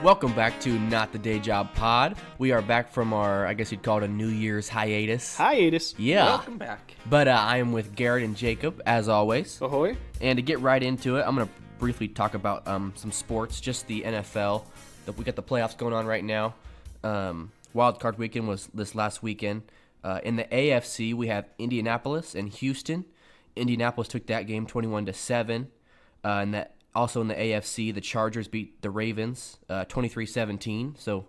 Welcome back to Not the Day Job Pod. We are back from our, I guess you'd call it a New Year's hiatus. Yeah. Welcome back. But I am with Garrett and Jacob, as always. Ahoy. And to get right into it, I'm going to briefly talk about some sports, just the NFL. We got the playoffs going on right now. Wild Card Weekend was this last weekend. In the AFC, we have Indianapolis and Houston. Indianapolis took that game 21-7. And that also in the AFC, the Chargers beat the Ravens 23-17. So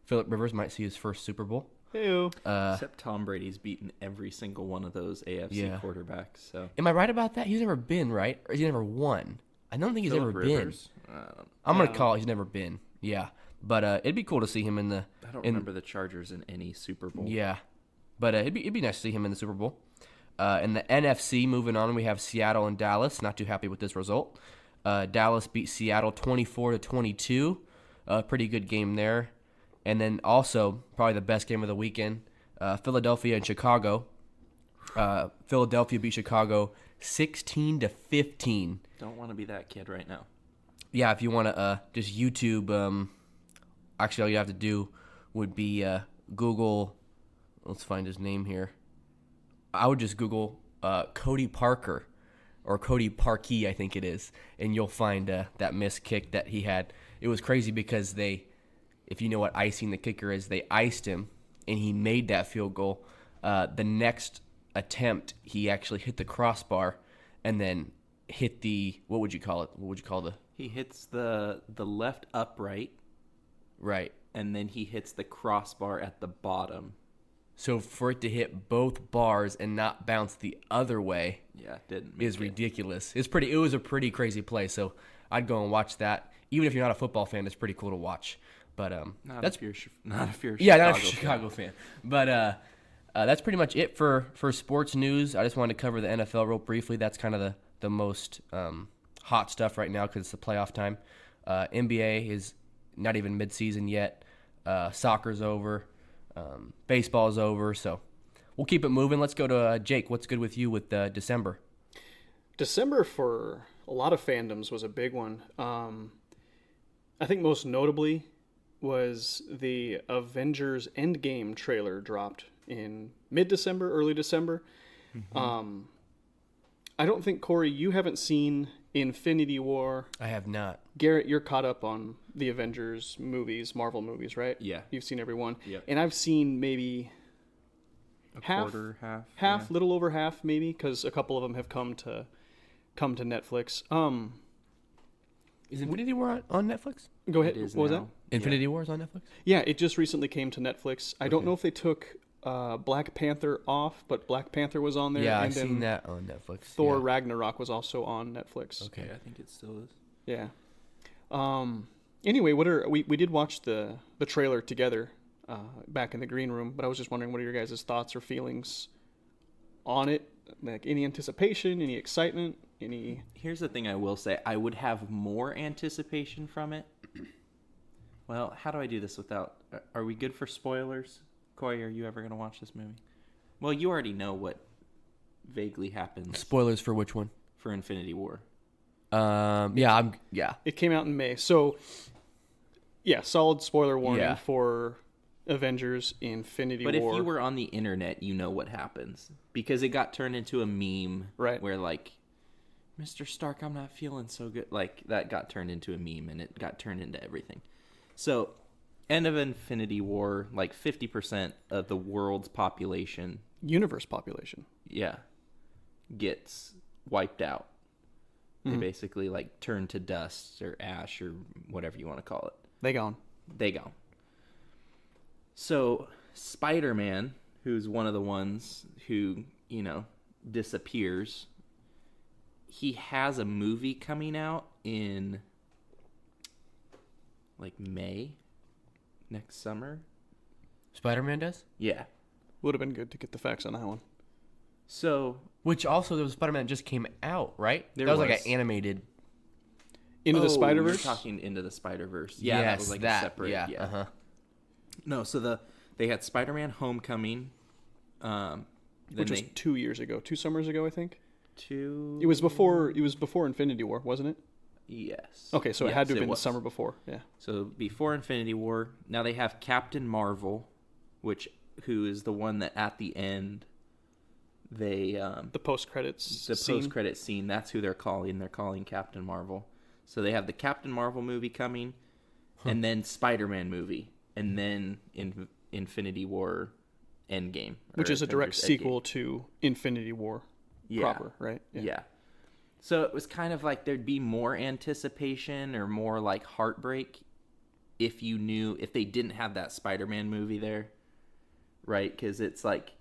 Phillip Rivers might see his first Super Bowl. Hey-o. Except Tom Brady's beaten every single one of those AFC quarterbacks. So am I right about that? He's never been, right? Or he's never won? I don't think he's Phillip ever Rivers? been. I'm going to call it he's never been. Yeah. But it'd be cool to see him in the... I don't remember the Chargers in any Super Bowl. Yeah. But it'd be nice to see him in the Super Bowl. In the NFC, moving on, we have Seattle and Dallas. Not too happy with this result. Dallas beat Seattle 24-22. Pretty good game there. And then also, probably the best game of the weekend, Philadelphia and Chicago. Philadelphia beat Chicago 16-15. Don't want to be that kid right now. Yeah, if you want to just YouTube, actually all you have to do would be Google, let's find his name here. I would just Google Cody Parker, or Cody Parkey, I think it is, and you'll find that missed kick that he had. It was crazy because if you know what icing the kicker is, they iced him, and he made that field goal. The next attempt, he actually hit the crossbar, and then hit the, what would you call it? What would you call the? He hits the left upright. Right. And then he hits the crossbar at the bottom. So for it to hit both bars and not bounce the other way, is ridiculous. It was a pretty crazy play. So I'd go and watch that. Even if you're not a football fan, it's pretty cool to watch. But not if you're not a Chicago fan. But that's pretty much it for sports news. I just wanted to cover the NFL real briefly. That's kind of the most hot stuff right now because it's the playoff time. NBA is not even midseason yet. Soccer's over. Baseball's over, so we'll keep it moving. Let's go to Jake. What's good with you with December? December for a lot of fandoms was a big one. I think most notably was the Avengers Endgame trailer dropped in mid-December, early December. Mm-hmm. I don't think, Corey, you haven't seen Infinity War. I have not. Garrett, you're caught up on the Avengers movies, Marvel movies, right? Yeah. You've seen every one. Yep. And I've seen maybe quarter, half, yeah. Little over half maybe, because a couple of them have come to Netflix. Is Infinity War on Netflix? Go ahead. What was that? Infinity War is on Netflix? Yeah, it just recently came to Netflix. I don't know if they took Black Panther off, but Black Panther was on there. Yeah, and I've seen that on Netflix. Thor Ragnarok was also on Netflix. Okay, I think it still is. Yeah. Anyway, we did watch the trailer together back in the green room, but I was just wondering what are your guys' thoughts or feelings on it? Like any anticipation, any excitement, any... Here's the thing I will say. I would have more anticipation from it. Well, how do I do this without... Are we good for spoilers? Corey, are you ever going to watch this movie? Well, you already know what vaguely happens. Spoilers for which one? For Infinity War. Yeah. It came out in May. So, yeah, solid spoiler warning for Avengers Infinity War. But if you were on the internet, you know what happens. Because it got turned into a meme. Right. Where, like, Mr. Stark, I'm not feeling so good. Like, that got turned into a meme, and it got turned into everything. So, end of Infinity War, like 50% of the world's population... Universe population. Yeah. Gets wiped out. They basically, like, turn to dust or ash or whatever you want to call it. They gone. So, Spider-Man, who's one of the ones who, disappears, he has a movie coming out in, like, May next summer. Spider-Man does? Yeah. Would have been good to get the facts on that one. So... Which also, there was Spider-Man that just came out, right? That was like an animated... Into the Spider-Verse? You're talking Into the Spider-Verse. Yeah, that was like a separate... Yeah. Uh-huh. No, so they had Spider-Man Homecoming. Which was 2 years ago. 2 summers ago, I think. It was before Infinity War, wasn't it? Yes. Okay, so it had to have been the was. summer before. Yeah. So before Infinity War. Now they have Captain Marvel, who is the one that at the end they The post-credits the scene. post-credit scene. That's who they're calling. They're calling Captain Marvel. So they have the Captain Marvel movie coming, and then Spider-Man movie, and then Infinity War Endgame, Which is a direct Avengers sequel to Infinity War proper, right? Yeah. So it was kind of like there'd be more anticipation or more like heartbreak if they didn't have that Spider-Man movie there, right? Because it's like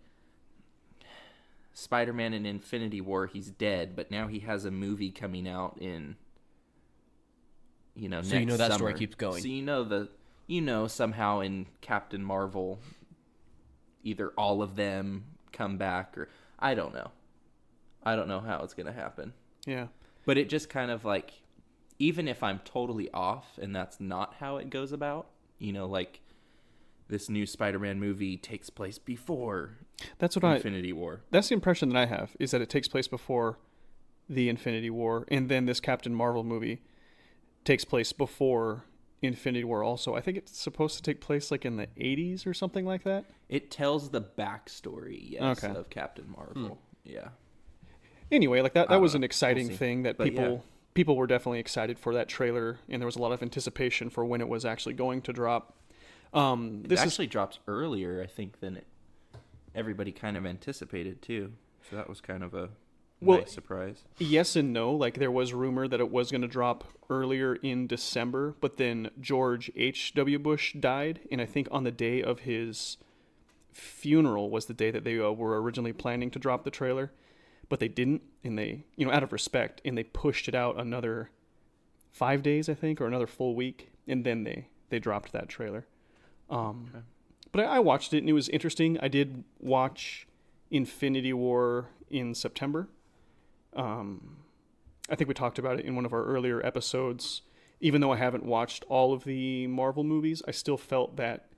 Spider-Man in Infinity War, he's dead, but now he has a movie coming out in, next So that summer. story keeps going. So somehow in Captain Marvel, either all of them come back or I don't know. I don't know how it's going to happen. Yeah. But it just kind of like, even if I'm totally off and that's not how it goes about, like this new Spider-Man movie takes place before That's what Infinity War. That's the impression that I have, is that it takes place before the Infinity War, and then this Captain Marvel movie takes place before Infinity War also. I think it's supposed to take place like in the 80s or something like that. It tells the backstory, yes, Okay. of Captain Marvel. Yeah. Anyway, like that was an We'll exciting see. thing that But people were definitely excited for that trailer, and there was a lot of anticipation for when it was actually going to drop. It actually dropped earlier, I think, than everybody kind of anticipated, too. So that was kind of a nice surprise. Yes and no. Like, there was rumor that it was going to drop earlier in December, but then George H.W. Bush died, and I think on the day of his funeral was the day that they were originally planning to drop the trailer, but they didn't, and they, out of respect, and they pushed it out another 5 days, I think, or another full week, and then they dropped that trailer. Okay. But I watched it, and it was interesting. I did watch Infinity War in September. I think we talked about it in one of our earlier episodes. Even though I haven't watched all of the Marvel movies, I still felt that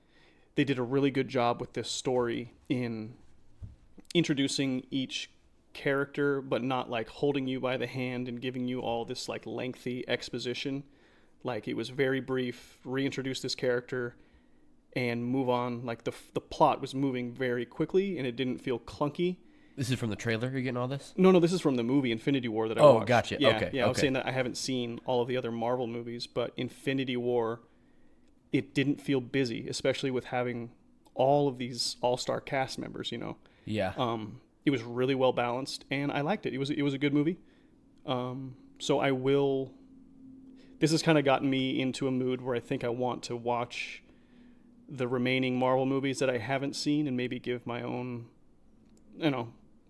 they did a really good job with this story in introducing each character, but not like holding you by the hand and giving you all this like lengthy exposition. Like, it was very brief, reintroduce this character and move on. Like, the plot was moving very quickly, and it didn't feel clunky. This is from the trailer. You're getting all this? No, this is from the movie Infinity War that I Oh, watched. gotcha. Yeah, Okay, yeah. I was okay. saying that I haven't seen all of the other Marvel movies, but Infinity War, it didn't feel busy, especially with having all of these all-star cast members. Yeah. It was really well balanced, and I liked it. It was a good movie. So I will. This has kind of gotten me into a mood where I think I want to watch the remaining Marvel movies that I haven't seen and maybe give my own,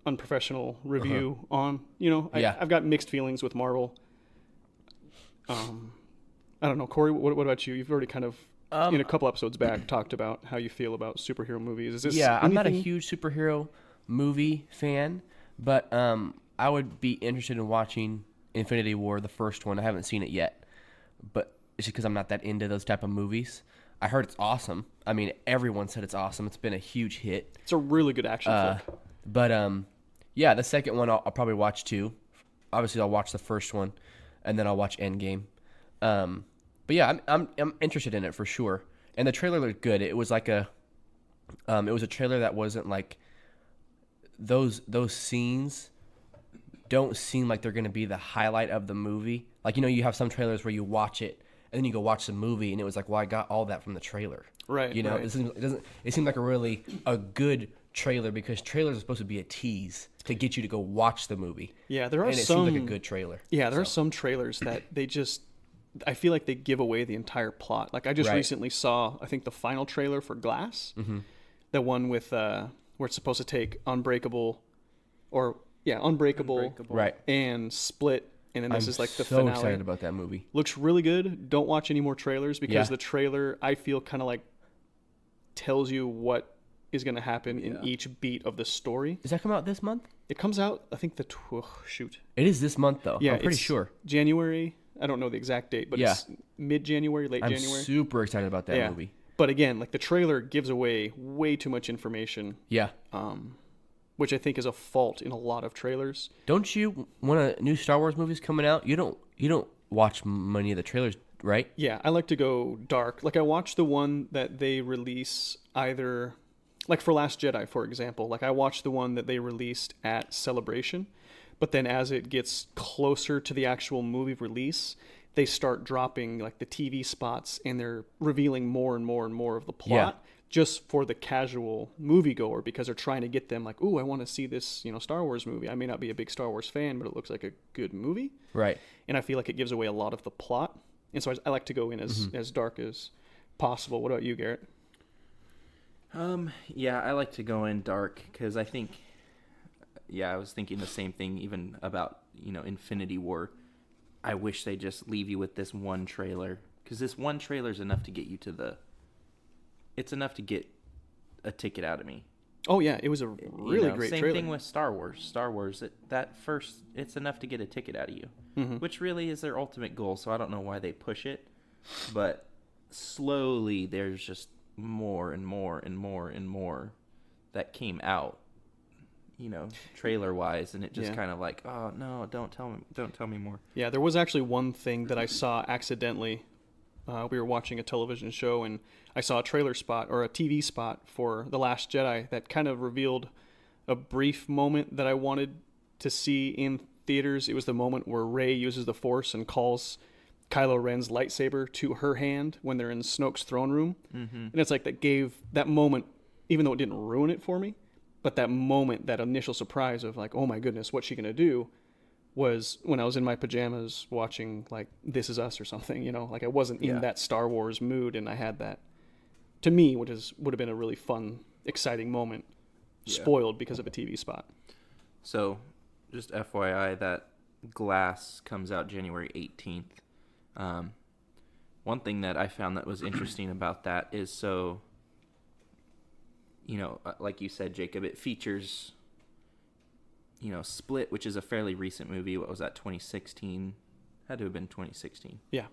unprofessional review on. Yeah. I've got mixed feelings with Marvel. I don't know, Corey. What about you? You've already kind of in a couple episodes back talked about how you feel about superhero movies. Is this? Yeah, I'm not a anything- huge superhero movie fan, but I would be interested in watching Infinity War, the first one. I haven't seen it yet, but it's just because I'm not that into those type of movies. I heard it's awesome. I mean, everyone said it's awesome. It's been a huge hit. It's a really good action flick. But yeah, the second one I'll probably watch too. Obviously, I'll watch the first one, and then I'll watch Endgame. But yeah, I'm interested in it for sure. And the trailer looked good. It was like it was a trailer that wasn't like those scenes don't seem like they're going to be the highlight of the movie. Like, you have some trailers where you watch it and then you go watch the movie and it was like, well, I got all that from the trailer. Right. Right. It seemed like a good trailer, because trailers are supposed to be a tease to get you to go watch the movie. Yeah, there are and it some. seemed like a good trailer. Yeah, there are some trailers that they just. I feel like they give away the entire plot. Like, I just Right. recently saw, I think, the final trailer for Glass. Mm-hmm. The one with where it's supposed to take Unbreakable, Right. and Split, and then this is like the so finale. excited about that movie. Looks really good. Don't watch any more trailers, because Yeah. the trailer, I feel, kind of like tells you what is going to happen in each beat of the story. Does that come out this month? It comes out, I think, It is this month, though. Yeah, I'm pretty it's sure. January. I don't know the exact date, but Yeah. it's mid-January, late I'm January. super excited about that movie. But again, like, the trailer gives away way too much information, Yeah. which I think is a fault in a lot of trailers. Don't you, when a new Star Wars movie's coming out, you don't watch many of the trailers, right? Yeah, I like to go dark. Like I watch the one that they release either, like for Last Jedi, for example. Like I watched the one that they released at Celebration, but then as it gets closer to the actual movie release, they start dropping like the TV spots and they're revealing more and more and more of the plot just for the casual moviegoer because they're trying to get them like, ooh, I want to see this, Star Wars movie. I may not be a big Star Wars fan, but it looks like a good movie. Right. And I feel like it gives away a lot of the plot. And so I like to go in as dark as possible. What about you, Garrett? Yeah, I like to go in dark because I think, I was thinking the same thing even about, Infinity War. I wish they just leave you with this one trailer because this one trailer is enough to get you to it's enough to get a ticket out of me. Oh yeah, it was a really great same trailer. Same thing with Star Wars. Star Wars, it's enough to get a ticket out of you, which really is their ultimate goal. So I don't know why they push it, but slowly there's just more and more and more and more that came out, trailer wise, and it just kind of like, oh no, don't tell me more. Yeah, there was actually one thing that I saw accidentally. We were watching a television show and I saw a trailer spot or a TV spot for The Last Jedi that kind of revealed a brief moment that I wanted to see in theaters. It was the moment where Rey uses the Force and calls Kylo Ren's lightsaber to her hand when they're in Snoke's throne room. Mm-hmm. And it's like that gave that moment, even though it didn't ruin it for me, but that moment, that initial surprise of like, oh my goodness, what's she going to do? Was when I was in my pajamas watching like This Is Us or something, like I wasn't in that Star Wars mood, and I had that, to me, would have been a really fun, exciting moment, spoiled because of a TV spot. So, just FYI, that Glass comes out January 18th. One thing that I found that was interesting about that is like you said, Jacob, it features Split, which is a fairly recent movie. What was that, 2016? Had to have been 2016. Yeah.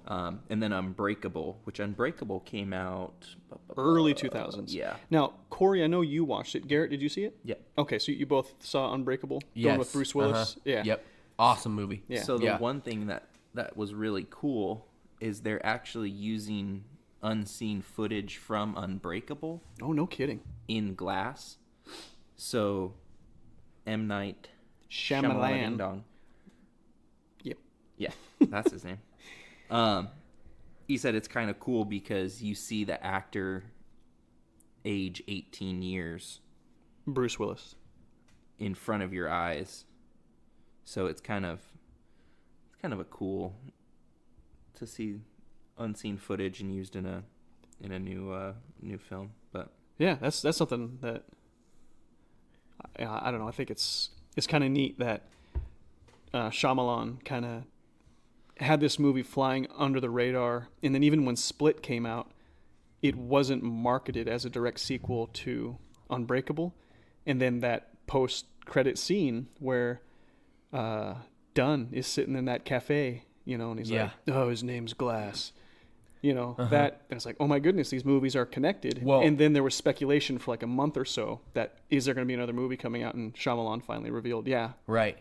And then Unbreakable, which Unbreakable came out... early 2000s. Yeah. Now, Corey, I know you watched it. Garrett, did you see it? Yeah. Okay, so you both saw Unbreakable? Yes. The one with Bruce Willis? Yeah. Yep. Awesome movie. Yeah. So the one thing that was really cool is they're actually using unseen footage from Unbreakable. Oh, no kidding. In Glass. So... M. Night Shyamalan. Dong. Yep. Yeah, that's his name. He said it's kind of cool because you see the actor age 18 years. Bruce Willis. In front of your eyes. So it's kind of a cool to see unseen footage and used in a new film. But yeah, that's something that I don't know. I think it's kind of neat that Shyamalan kind of had this movie flying under the radar, and then even when Split came out, it wasn't marketed as a direct sequel to Unbreakable, and then that post-credit scene where Dunn is sitting in that cafe, and he's like, "Oh, his name's Glass." That, and it's like, oh my goodness, these movies are connected. Well, and then there was speculation for like a month or so that is there going to be another movie coming out, and Shyamalan finally revealed, right.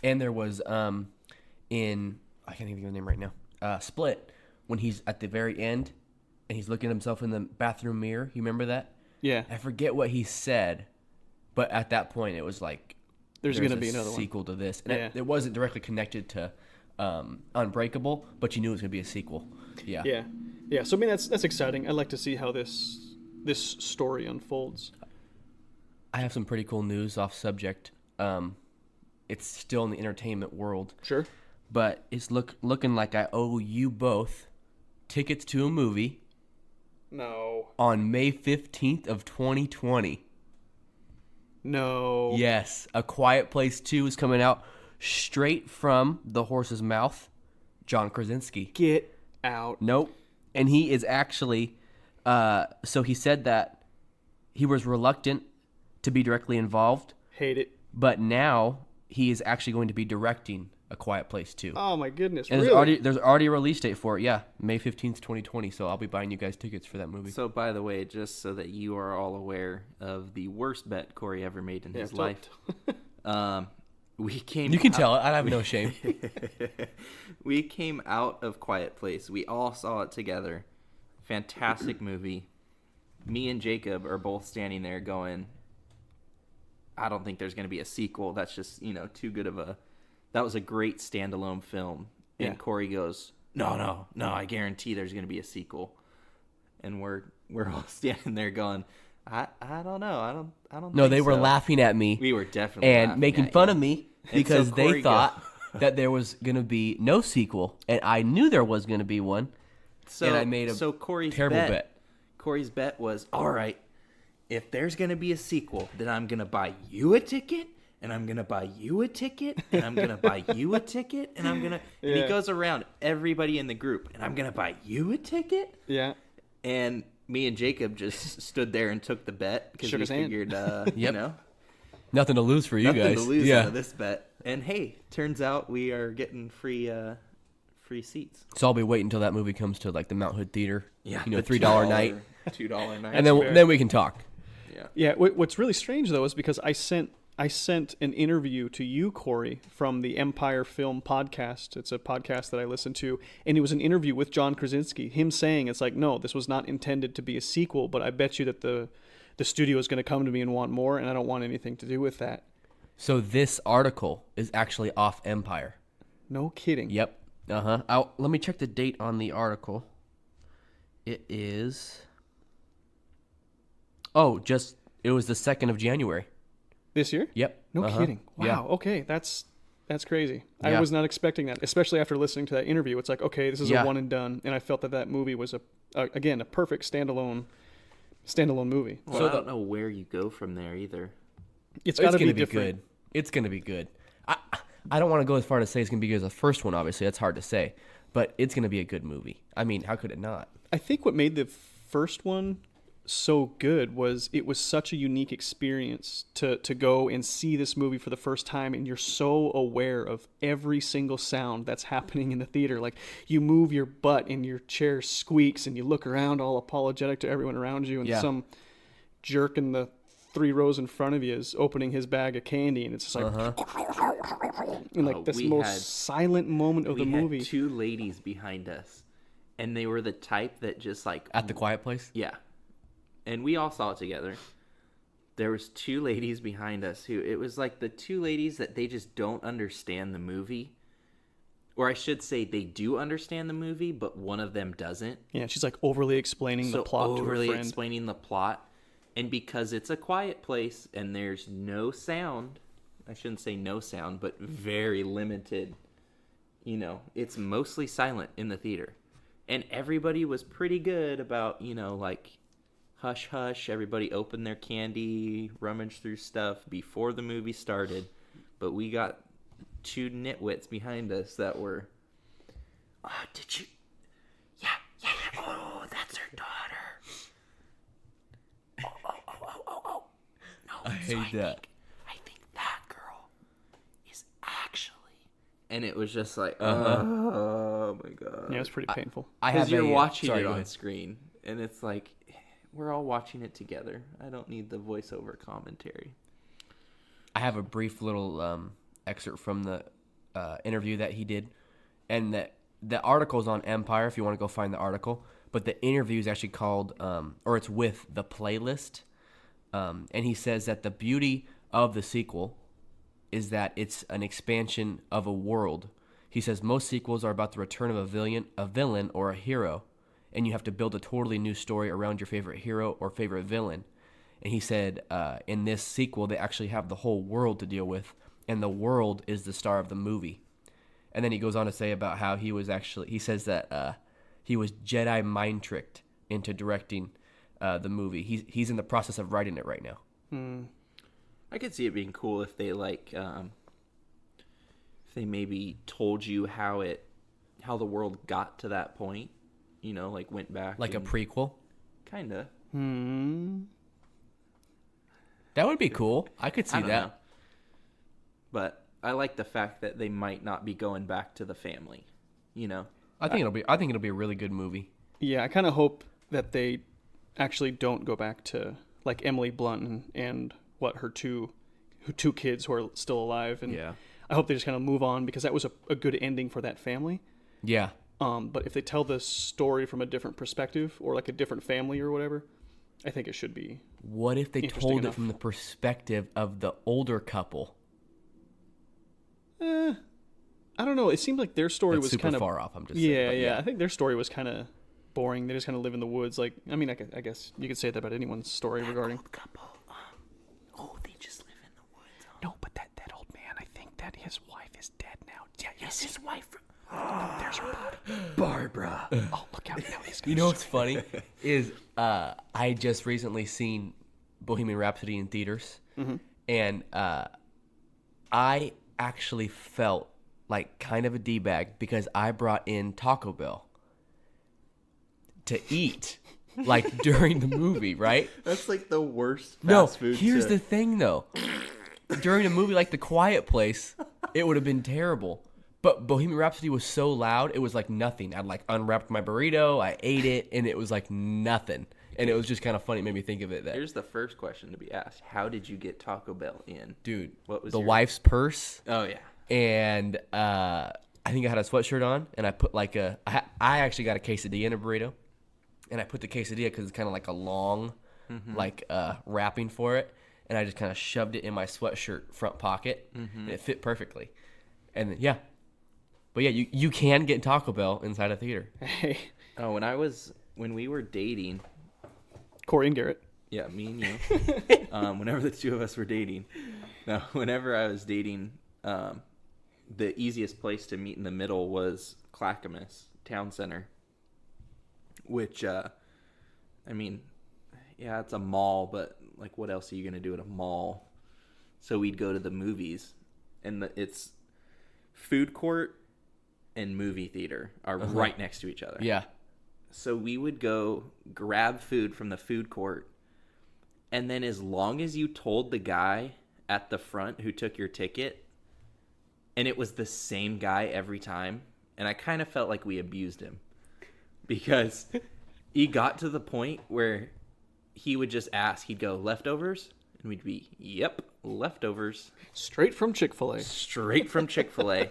And there was I can't even think of the name right now. Split, when he's at the very end and he's looking at himself in the bathroom mirror. You remember that? Yeah. I forget what he said, but at that point it was like there's going to be another sequel to this, and it wasn't directly connected to Unbreakable, but you knew it was going to be a sequel. Yeah. So I mean, that's exciting. I'd like to see how this story unfolds. I have some pretty cool news off subject. It's still in the entertainment world. Sure. But it's looking like I owe you both tickets to a movie. No. On May 15th of 2020. No. Yes, A Quiet Place 2 is coming out straight from the horse's mouth. John Krasinski. Get out. Nope. And he is actually, so he said that he was reluctant to be directly involved. Hate it. But now he is actually going to be directing A Quiet Place 2. Oh my goodness, and really? There's already a release date for it, May 15th, 2020, so I'll be buying you guys tickets for that movie. So, by the way, just so that you are all aware of the worst bet Corey ever made in his life, we came. You can tell it. I have no shame. We came out of Quiet Place. We all saw it together. Fantastic movie. Me and Jacob are both standing there going, I don't think there's going to be a sequel. That's just, too good of a... That was a great standalone film. And Yeah. Corey goes, no, I guarantee there's going to be a sequel. And we're all standing there going, I don't know. I don't No, think they were so." laughing at me. We were definitely and laughing making at fun you. of me And because so they Corey thought that there was going to be no sequel, and I knew there was going to be one. So, and I made a so Corey's terrible bet. Corey's bet was, all right, if there's going to be a sequel, then I'm going to buy you a ticket, and I'm going to buy you a ticket, and I'm going to buy you a ticket, and I'm going to... And he Yeah. goes around everybody in the group, and I'm going to buy you a ticket? Yeah. And me and Jacob just stood there and took the bet because Shook we his hand. figured, Yep. Nothing to lose for you nothing guys. to lose yeah. out of this bet. And hey, turns out we are getting free seats. So I'll be waiting until that movie comes to like the Mount Hood Theater. Yeah, You know, the $3 night. $2 night. And then we can talk. Yeah. Yeah. What's really strange though is because I sent an interview to you, Corey, from the Empire Film Podcast. It's a podcast that I listen to, and it was an interview with John Krasinski. Him saying it's like, no, this was not intended to be a sequel, but I bet you that the studio is going to come to me and want more, and I don't want anything to do with that. So this article is actually off Empire. No kidding. Yep. Uh-huh. Let me check the date on the article. It is... Oh, it was the 2nd of January. This year? Yep. No Uh-huh. kidding. Wow. Yeah. Okay, that's crazy. I Yeah. was not expecting that, especially after listening to that interview. It's like, okay, this is Yeah. a one and done, and I felt that movie was again a perfect standalone movie. Well, So I don't know where you go from there either. It's got to be gonna be different. good. It's going to be good. I don't want to go as far to say it's going to be good as the first one, obviously. That's hard to say. But it's going to be a good movie. I mean, how could it not? I think what made the first one so good was it was such a unique experience to go and see this movie for the first time, and you're so aware of every single sound that's happening in the theater. Like, you move your butt and your chair squeaks, and you look around all apologetic to everyone around you, and Yeah. some jerk in the 3 rows in front of you is opening his bag of candy, and it's just like and like this we most had- silent moment of We the had movie. 2 ladies behind us, and they were the type that just like... At the Quiet Place? Yeah. And we all saw it together. There was 2 ladies behind us who... It was like the 2 ladies that they just don't understand the movie. Or I should say they do understand the movie, but one of them doesn't. Yeah, she's like overly explaining the plot to her overly friend. explaining the plot. And because it's a quiet place and there's no sound... I shouldn't say no sound, but very limited. It's mostly silent in the theater. And everybody was pretty good about, like, hush, hush. Everybody opened their candy, rummaged through stuff before the movie started. But we got 2 nitwits behind us that were, did you? Yeah. Oh, that's her daughter. Oh. No, I hate that. I think that girl is actually... And it was just like, oh my God. Yeah, it's pretty painful. Because you're watching sorry, it go on ahead. screen, and it's like, we're all watching it together. I don't need the voiceover commentary. I have a brief little excerpt from the interview that he did, and that the article's on Empire if you want to go find the article. But the interview is actually called, or it's with The Playlist, and he says that the beauty of the sequel is that it's an expansion of a world. He says most sequels are about the return of a villain or a hero, and you have to build a totally new story around your favorite hero or favorite villain. And he said in this sequel, they actually have the whole world to deal with, and the world is the star of the movie. And then he goes on to say about how he says that he was Jedi mind tricked into directing the movie. He's in the process of writing it right now. I could see it being cool if they if they maybe told you how the world got to that point, like went back. Like a prequel? Kinda. That would be cool. I could see I don't that. know. But I like the fact that they might not be going back to the family, I think it'll be a really good movie. Yeah, I kind of hope that they actually don't go back to like Emily Blunt and what her two kids who are still alive, and Yeah. I hope they just kind of move on because that was a good ending for that family. Yeah. But if they tell the story from a different perspective or like a different family or whatever, I think it should be. What if they Interesting told enough. it from the perspective of the older couple? I don't know. It seemed like their story That's was super kind of far off. I'm just yeah, saying, but yeah. I think their story was kind of boring. They just kind of live in the woods. Like, I mean, I guess you could say that about anyone's story regarding. Old couple. They just live in the woods. No, but that old man, I think that his wife is dead now. Yeah, Yes, his wife. there's her body. Barbara. Oh, look out! Now he's gonna You know what's funny is I just recently seen Bohemian Rhapsody in theaters, and I actually felt like kind of a d-bag because I brought in Taco Bell to eat like during the movie, right? That's like the worst No, fast food. here's the thing though. During a movie like The Quiet Place, it would have been terrible. But Bohemian Rhapsody was so loud, it was like nothing. I'd like unwrapped my burrito, I ate it, and it was like nothing. And it was just kind of funny. It made me think of it. That Here's the first question to be asked: how did you get Taco Bell in? dude, What was the your- wife's purse, Oh yeah. and I think I had a sweatshirt on, and I put like I actually got a quesadilla in a burrito, and I put the quesadilla because it's kind of like a long, like wrapping for it, and I just kind of shoved it in my sweatshirt front pocket, and it fit perfectly. And then, yeah, but yeah, you can get Taco Bell inside a theater. Hey, Oh, when we were dating, Corey and Garrett. yeah, me and you, whenever the two of us were dating, no, whenever I was dating, the easiest place to meet in the middle was Clackamas Town Center, which, I mean, yeah, it's a mall, but like, what else are you gonna do at a mall? So we'd go to the movies, and it's food court and movie theater are right next to each other. Yeah, So we would go grab food from the food court, and then as long as you told the guy at the front who took your ticket, and it was the same guy every time, and I kind of felt like we abused him because he got to the point where he would just ask, he'd go, leftovers? And we'd be, yep, leftovers, Straight from Chick-fil-A. straight from Chick-fil-A,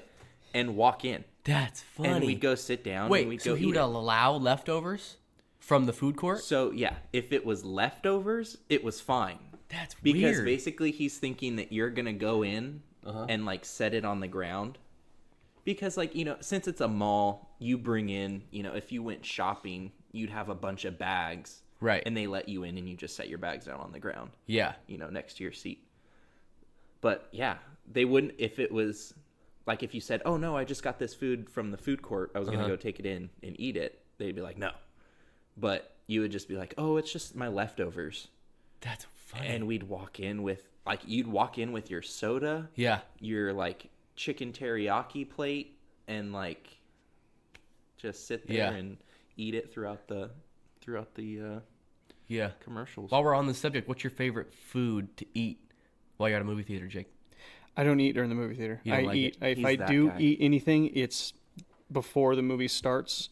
and walk in. that's funny. And we'd go sit down, and Wait, we'd so go he eat would it. allow leftovers from the food court? So yeah, if it was leftovers, it was fine. That's Because weird. basically he's thinking that you're gonna go in and like set it on the ground. Because like, since it's a mall, you bring in, if you went shopping, you'd have a bunch of bags. Right. And they let you in and you just set your bags down on the ground, Yeah. next to your seat. But yeah, they wouldn't if it was like if you said, "Oh no, I just got this food from the food court. I was gonna go take it in and eat it." They'd be like, "No." But you would just be like, "Oh, it's just my leftovers." That's funny. And we'd walk in with you'd walk in with your soda, Yeah. your like chicken teriyaki plate, and like just sit there Yeah. and eat it throughout the Yeah. commercials. While we're on the subject, what's your favorite food to eat while you're at a movie theater, Jake? I don't eat during the movie theater. You don't I like eat it? if He's I that do guy. eat anything, it's before the movie starts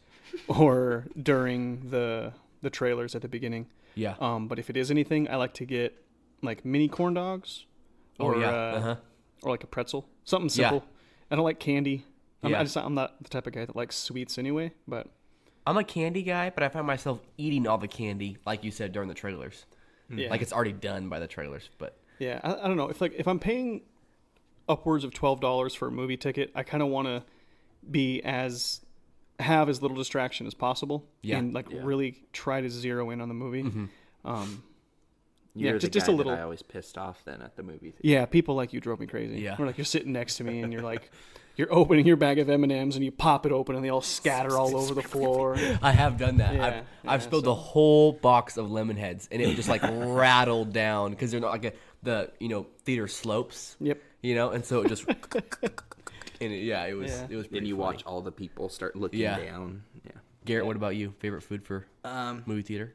or during the trailers at the beginning. Yeah. But if it is anything, I like to get like mini corn dogs or Oh, yeah. or like a pretzel, something Yeah. simple. I don't like candy. Yeah. I'm not the type of guy that likes sweets anyway. But I'm a candy guy, but I find myself eating all the candy, like you said, during the trailers. yeah, Like it's already done by the trailers. But yeah, I don't know if I'm paying upwards of $12 for a movie ticket, I kind of want to have as little distraction as possible, Yeah. and really try to zero in on the movie. You're the just guy a little. that I always pissed off then at the movie theater. Yeah, people like you drove me crazy. Yeah. Or like you're sitting next to me and you're like, you're opening your bag of M&Ms and you pop it open and they all scatter all over the floor. I have done that. Yeah, I've spilled the whole box of lemon heads, and it would just like rattled down because they're not like the theater slopes. Yep. And so it just and it was Yeah. it was pretty Then you funny. watch all the people start looking Yeah. down. Yeah. Garrett, what about you? Favorite food for movie theater?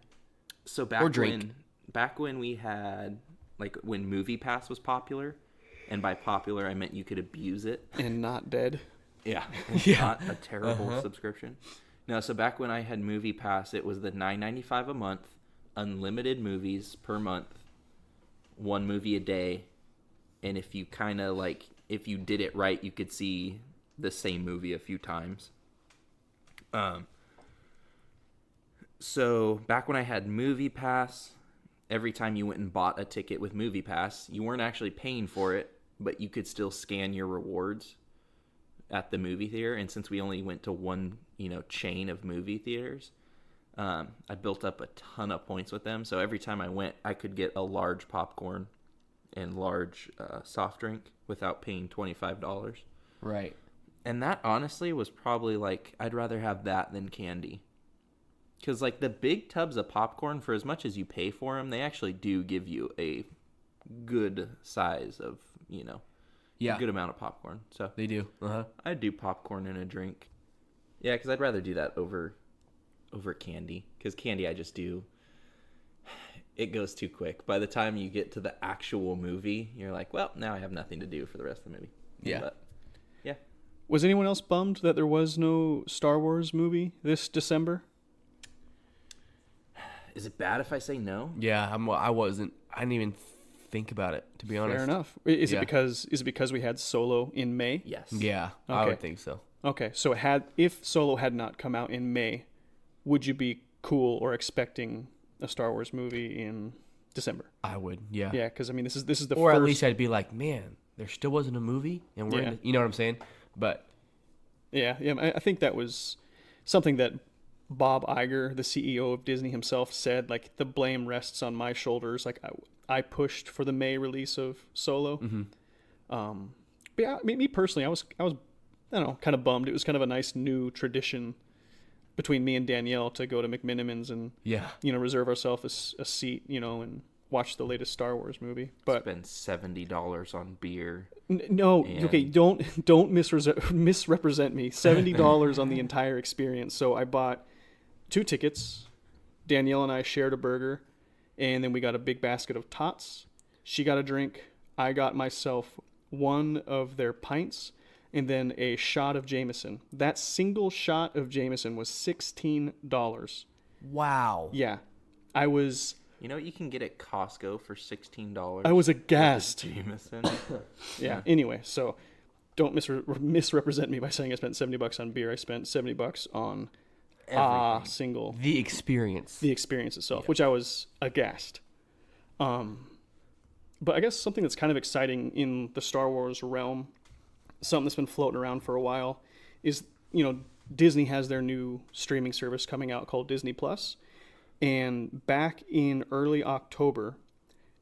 So Or drink. back when we had when Movie Pass was popular, and by popular I meant you could abuse it. And not dead. Yeah. Yeah. Not a terrible subscription. No, so back when I had Movie Pass, it was the $9.95 a month, unlimited movies per month, one movie a day, and if you kind of if you did it right, you could see the same movie a few times. So back when I had Movie Pass, every time you went and bought a ticket with Movie Pass, you weren't actually paying for it, but you could still scan your rewards at the movie theater. And since we only went to one, chain of movie theaters, I built up a ton of points with them. So every time I went, I could get a large popcorn and large soft drink without paying $25. Right. And that honestly was probably like, I'd rather have that than candy. Because like the big tubs of popcorn, for as much as you pay for them, they actually do give you a good size of, a good amount of popcorn. So They do. I'd do popcorn and a drink. Yeah, because I'd rather do that over candy. Because candy, I just do. It goes too quick. By the time you get to the actual movie, you're like, well, now I have nothing to do for the rest of the movie. Yeah. But, yeah. Was anyone else bummed that there was no Star Wars movie this December? Is it bad if I say no? Yeah, I wasn't. I didn't even think about it, to be honest. Fair enough. Is Yeah. it because we had Solo in May? Yes. Yeah, I Okay. would think so. Okay, so if Solo had not come out in May, would you be cool or expecting a Star Wars movie in December? I would. Yeah. Yeah, because I mean, this is the Or first. at least I'd be like, man, there still wasn't a movie, and we're Yeah. you know what I'm saying? But Yeah. I think that was something that Bob Iger, the CEO of Disney himself, said. Like, the blame rests on my shoulders. Like, I pushed for the May release of Solo. Mm-hmm. But yeah, me personally, I was I don't know, kind of bummed. It was kind of a nice new tradition between me and Danielle to go to McMinimans and yeah, reserve ourselves a seat, and watch the latest Star Wars movie. But Spend $70 on beer. no, And- okay, don't misrepresent me. $70 on the entire experience. So I bought 2 tickets. Danielle and I shared a burger, and then we got a big basket of tots. She got a drink. I got myself one of their pints, and then a shot of Jameson. That single shot of Jameson was $16. wow. Yeah, I was You know what you can get at Costco for $16? I was aghast. Jameson. Yeah. Anyway, so don't misrepresent me by saying I spent $70 on beer. I spent $70 on Everything. The experience. the experience itself, which I was aghast. But I guess something that's kind of exciting in the Star Wars realm, something that's been floating around for a while, is Disney has their new streaming service coming out called Disney Plus, and back in early October,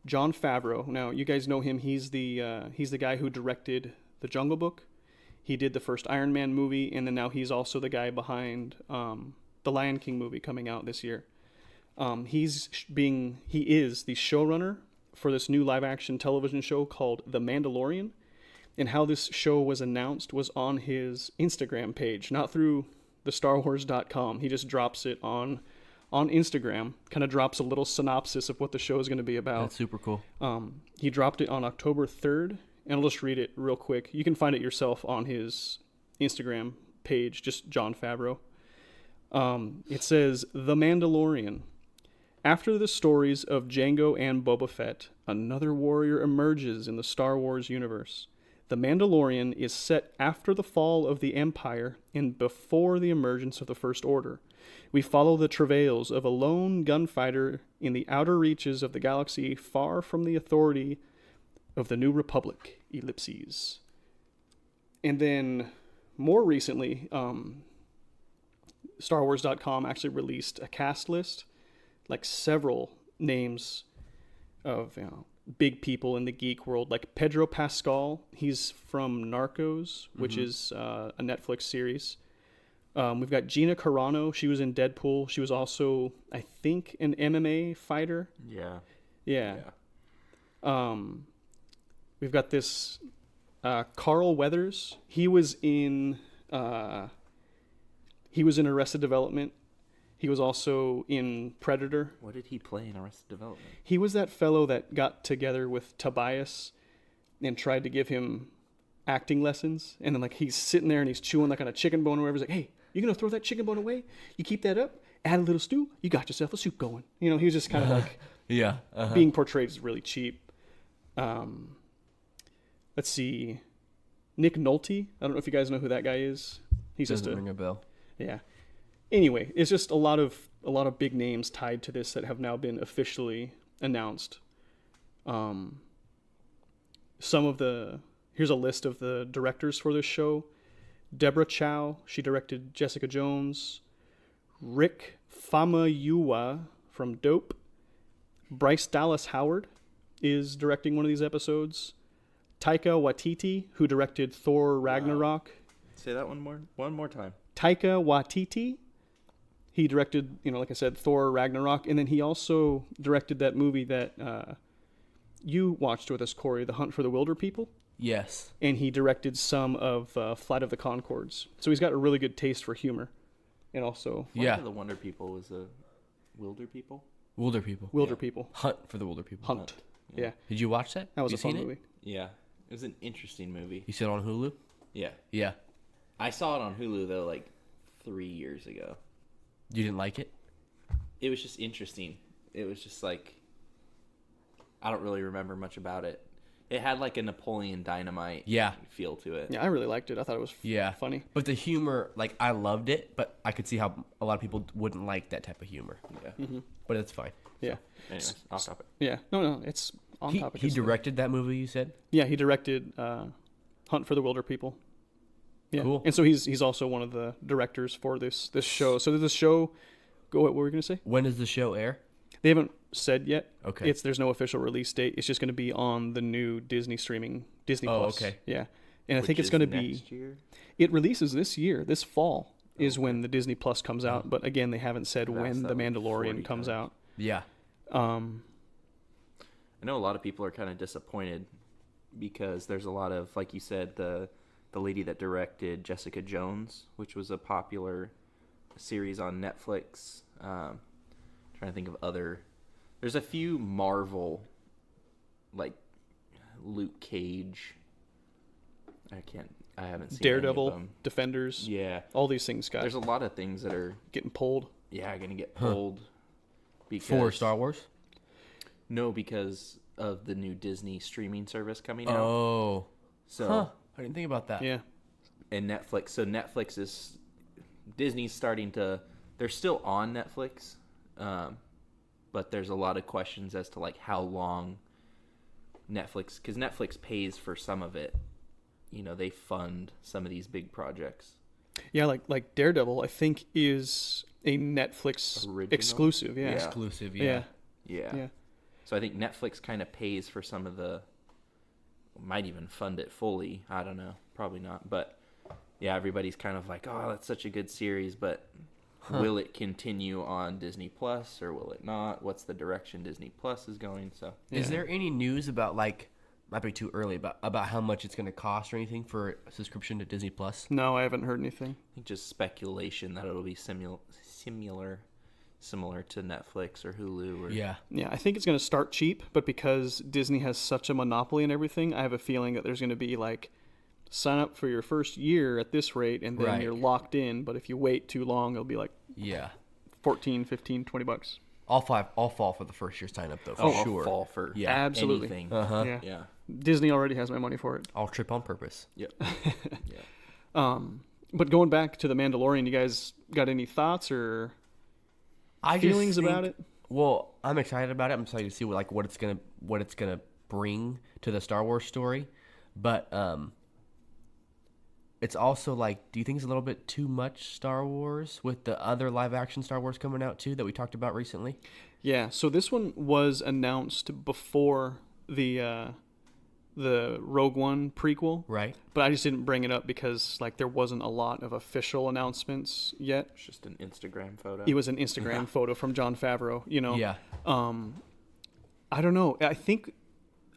Jon Favreau. Now you guys know him. He's the guy who directed The Jungle Book. He did the first Iron Man movie, and then now he's also the guy behind the Lion King movie coming out this year. He is the showrunner for this new live-action television show called The Mandalorian. And how this show was announced was on his Instagram page, not through the StarWars.com. He just drops it on Instagram, kind of drops a little synopsis of what the show is going to be about. That's super cool. He dropped it on October 3rd, and I'll just read it real quick. You can find it yourself on his Instagram page, just Jon Favreau. It says, The Mandalorian. After the stories of Jango and Boba Fett, another warrior emerges in the Star Wars universe. The Mandalorian is set after the fall of the Empire and before the emergence of the First Order. We follow the travails of a lone gunfighter in the outer reaches of the galaxy, far from the authority of the New Republic, ellipses. And then, more recently, StarWars.com actually released a cast list, like several names of big people in the geek world, like Pedro Pascal. He's from Narcos, which is a Netflix series. We've got Gina Carano. She was in Deadpool. She was also, I think, an MMA fighter. Yeah. We've got this Carl Weathers. He was in Arrested Development. He was also in Predator. What did he play in Arrested Development? He was that fellow that got together with Tobias and tried to give him acting lessons. And then he's sitting there and he's chewing on a chicken bone or whatever. He's like, hey, you going to throw that chicken bone away? You keep that up, add a little stew, you got yourself a soup going. He was just kind of Yeah. being portrayed as really cheap. Let's see. Nick Nolte. I don't know if you guys know who that guy is. He's Doesn't just ring a bell. yeah. Anyway, it's just a lot of big names tied to this that have now been officially announced. Here's a list of the directors for this show. Deborah Chow, she directed Jessica Jones. Rick Famuyiwa from Dope. Bryce Dallas Howard is directing one of these episodes. Taika Waititi, who directed Thor Ragnarok. Say that one more time. Taika Waititi, he directed, like I said, Thor Ragnarok, and then he also directed that movie that you watched with us, Corey, The Hunt for the Wilder People. Yes. And he directed some of Flight of the Conchords. So he's got a really good taste for humor. And also... Flight of the Wonder People was a Wilder People? Wilder People. Wilder People. Hunt for the Wilder People. Hunt. Yeah. Did you watch that? That was you a fun seen movie. It? Yeah. It was an interesting movie. You saw it on Hulu? Yeah. Yeah. I saw it on Hulu, though, like 3 years ago. You didn't like it? It was just interesting. It was just like... I don't really remember much about it. It had like a Napoleon Dynamite feel to it. Yeah, I really liked it. I thought it was funny. But the humor, like, I loved it, but I could see how a lot of people wouldn't like that type of humor. Yeah. Mm-hmm. But it's fine. Yeah. Anyways, off topic. Yeah. No, it's on topic. He directed that movie, you said? Yeah, he directed Hunt for the Wilder People. Yeah. Cool. And so he's also one of the directors for this show. So this show, what were we going to say? When does the show air? They haven't said yet. Okay. There's no official release date. It's just going to be on the new Disney Plus. Okay. Yeah. And I think it's going to be next year? It releases this year. This fall is when the Disney Plus comes out, but again, they haven't said when The Mandalorian comes out. Yeah. I know a lot of people are kind of disappointed because there's a lot of, like you said, the lady that directed Jessica Jones, which was a popular series on Netflix. Trying to think of other. There's a few Marvel, like Luke Cage. I haven't seen Daredevil, any of them. Defenders. Yeah, all these things There's a lot of things that are getting pulled. Yeah, going to get pulled. Because, for Star Wars? No, because of the new Disney streaming service coming out. Oh, so I didn't think about that. Yeah, and Netflix. So Netflix is Disney's starting to. They're still on Netflix. But there's a lot of questions as to like how long Netflix, because Netflix pays for some of it. They fund some of these big projects. Yeah, like Daredevil, I think is a Netflix Original? exclusive. Yeah. Exclusive. Yeah. Yeah. So I think Netflix kind of pays for some of the. Might even fund it fully. I don't know. Probably not. But yeah, everybody's kind of like, oh, that's such a good series, but. Will it continue on Disney Plus or will it not? What's the direction Disney Plus is going? So, Is there any news about, like, might be too early, but about how much it's going to cost or anything for a subscription to Disney Plus? No, I haven't heard anything. I think just speculation that it'll be similar to Netflix or Hulu. Or... Yeah, I think it's going to start cheap, but because Disney has such a monopoly and everything, I have a feeling that there's going to be like, sign up for your first year at this rate and then you're locked in, but if you wait too long it'll be like $14, $15, $20. I'll fall for the first year sign up though, for sure. I'll fall for absolutely anything. Yeah. Disney already has my money for it. I'll trip on purpose. Yep. But going back to The Mandalorian, you guys got any thoughts or feelings about it? Well, I'm excited about it. I'm excited to see what it's gonna bring to the Star Wars story, but it's also like, do you think it's a little bit too much Star Wars with the other live action Star Wars coming out too that we talked about recently? Yeah, so this one was announced before the Rogue One prequel. Right. But I just didn't bring it up because like there wasn't a lot of official announcements yet. It's just an Instagram photo. It was an Instagram photo from Jon Favreau, Yeah. I don't know. I think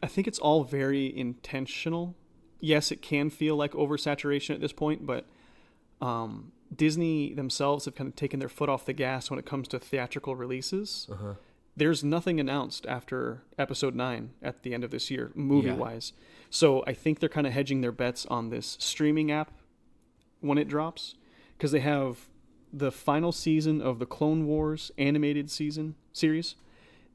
it's all very intentional. Yes, it can feel like oversaturation at this point, but Disney themselves have kind of taken their foot off the gas when it comes to theatrical releases. Uh-huh. There's nothing announced after Episode 9 at the end of this year, movie-wise. So I think they're kind of hedging their bets on this streaming app when it drops, because they have the final season of the Clone Wars animated series.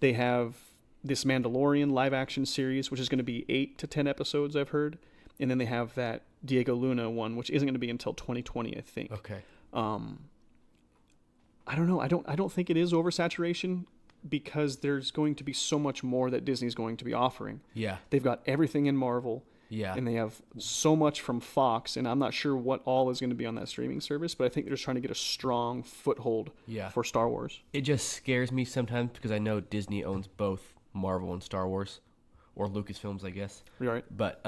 They have this Mandalorian live-action series, which is going to be 8 to 10 episodes, I've heard. and then they have that Diego Luna one, which isn't going to be until 2020, I think. Okay. I don't know. I don't think it is oversaturation because there's going to be so much more that Disney's going to be offering. Yeah. They've got everything in Marvel. Yeah. And they have so much from Fox, and I'm not sure what all is going to be on that streaming service, but I think they're just trying to get a strong foothold for Star Wars. It just scares me sometimes because I know Disney owns both Marvel and Star Wars, or Lucasfilms, I guess. You're right. But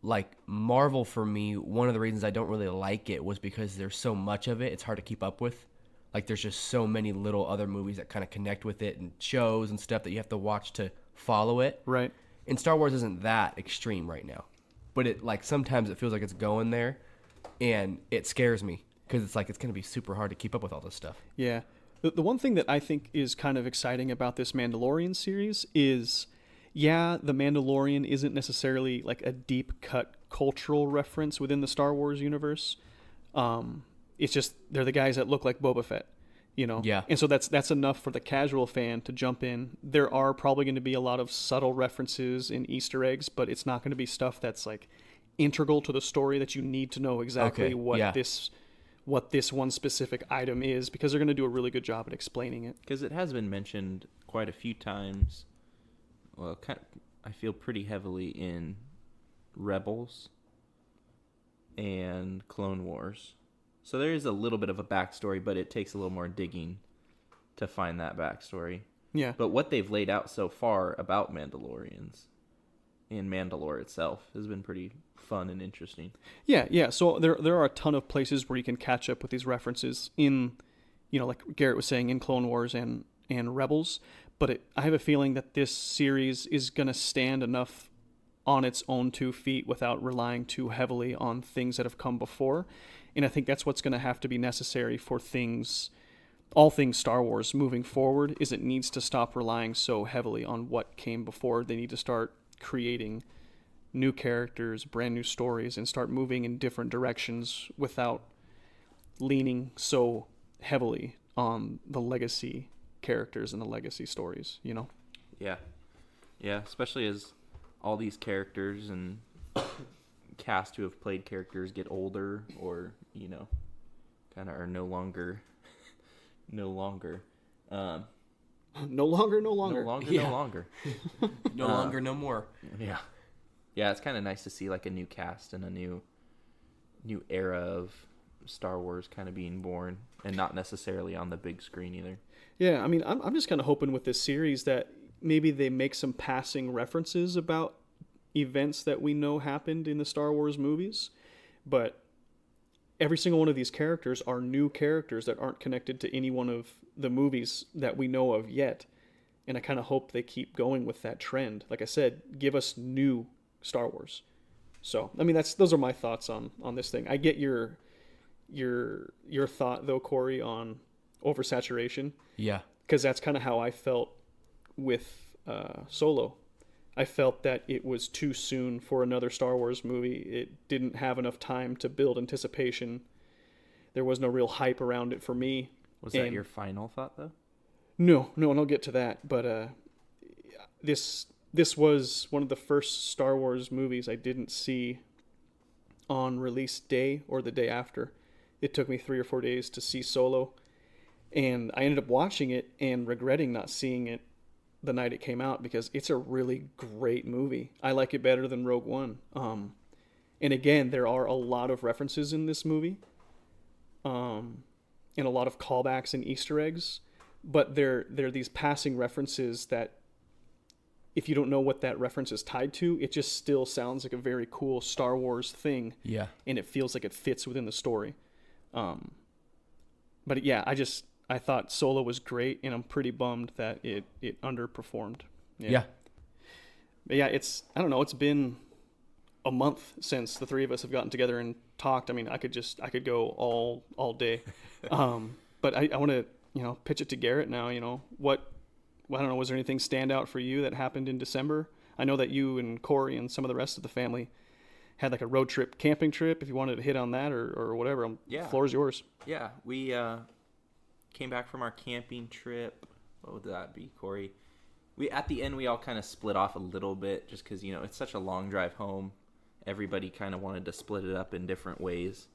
like Marvel, for me, one of the reasons I don't really like it was because there's so much of it, it's hard to keep up with. Like there's just so many little other movies that kind of connect with it and shows and stuff that you have to watch to follow it. Right. And Star Wars isn't that extreme right now. But it like sometimes it feels like it's going there, and it scares me because it's like it's going to be super hard to keep up with all this stuff. Yeah. The one thing that I think is kind of exciting about this Mandalorian series is, yeah, the Mandalorian isn't necessarily like a deep cut cultural reference within the Star Wars universe. It's just they're the guys that look like Boba Fett, you know? Yeah. And so that's enough for the casual fan to jump in. There are probably going to be a lot of subtle references and Easter eggs, but it's not going to be stuff that's like integral to the story that you need to know exactly what this one specific item is, because they're going to do a really good job at explaining it. Because it has been mentioned quite a few times. Well, I feel pretty heavily in Rebels and Clone Wars. So there is a little bit of a backstory, but it takes a little more digging to find that backstory. Yeah. But what they've laid out so far about Mandalorians and Mandalore itself has been pretty fun and interesting. Yeah. So there are a ton of places where you can catch up with these references in, you know, like Garrett was saying, in Clone Wars and Rebels. But I have a feeling that this series is going to stand enough on its own 2 feet without relying too heavily on things that have come before. And I think that's what's going to have to be necessary for all things Star Wars moving forward, is it needs to stop relying so heavily on what came before. They need to start creating new characters, brand new stories, and start moving in different directions without leaning so heavily on the legacy characters and the legacy stories, you know? Yeah, especially as all these characters and cast who have played characters get older, or, you know, kind of are no longer No longer. Yeah. No longer. No longer, no more. Yeah, it's kind of nice to see like a new cast and a new era of Star Wars kind of being born, and not necessarily on the big screen either. Yeah, I mean, I'm just kind of hoping with this series that maybe they make some passing references about events that we know happened in the Star Wars movies, but every single one of these characters are new characters that aren't connected to any one of the movies that we know of yet. And I kind of hope they keep going with that trend. Like I said, give us new Star Wars. So, I mean, those are my thoughts on this thing. I get your thought though, Corey, on oversaturation. Yeah. Because that's kind of how I felt with Solo. I felt that it was too soon for another Star Wars movie. It didn't have enough time to build anticipation. There was no real hype around it for me. Was that your final thought, though? No, and I'll get to that. But this was one of the first Star Wars movies I didn't see on release day or the day after. It took me 3 or 4 days to see Solo, and I ended up watching it and regretting not seeing it the night it came out, because it's a really great movie. I like it better than Rogue One. And again, there are a lot of references in this movie, and a lot of callbacks and Easter eggs, but they're these passing references that if you don't know what that reference is tied to, it just still sounds like a very cool Star Wars thing. Yeah. And it feels like it fits within the story. But yeah, I thought Solo was great, and I'm pretty bummed that it underperformed. Yeah. But yeah, I don't know, it's been a month since the three of us have gotten together and talked. I mean, I could go all day. But I want to, pitch it to Garrett now, I don't know, was there anything stand out for you that happened in December? I know that you and Corey and some of the rest of the family had like a road trip, camping trip, if you wanted to hit on that or whatever. The floor is yours. Yeah, we came back from our camping trip. What would that be, Corey? At the end we all kind of split off a little bit just because it's such a long drive home. Everybody kind of wanted to split it up in different ways.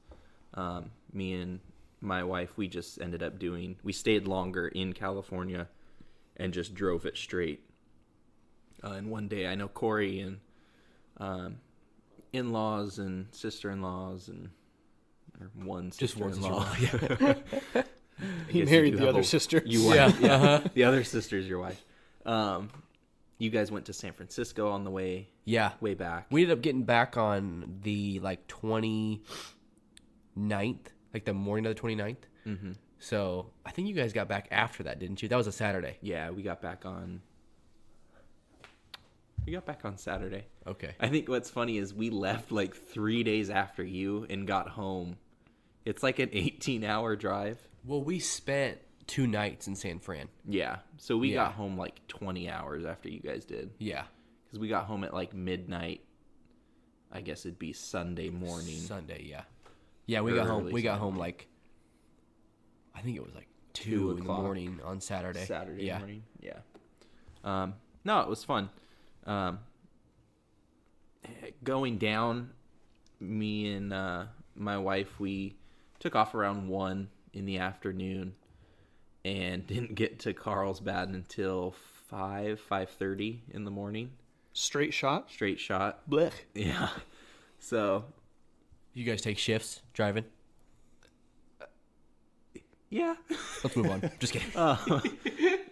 Me and my wife, we just ended up we stayed longer in California and just drove it straight. And one day I know Corey and in-laws and sister-in-laws or one sister-in-law. Yeah. He married the other sister. The other sister's your wife. You guys went to San Francisco on the way. Yeah. Way back. We ended up getting back on the 29th, the morning of the 29th. Mm-hmm. So I think you guys got back after that, didn't you? That was a Saturday. Yeah, we got back on Saturday. Okay. I think what's funny is we left 3 days after you and got home. It's like an 18-hour drive. Well, we spent 2 nights in San Fran. Yeah. So we got home 20 hours after you guys did. Yeah. Because we got home at midnight. I guess it'd be Sunday morning. Sunday, yeah. Yeah, we got home. We got home I think it was 2 in the morning on Saturday. Saturday morning. Yeah. No, it was fun. Going down, me and my wife, we took off around 1 in the afternoon and didn't get to Carlsbad until 5:30 in the morning. Straight shot? Straight shot. Blech. Yeah. So. You guys take shifts driving? Yeah. Let's move on. Just kidding.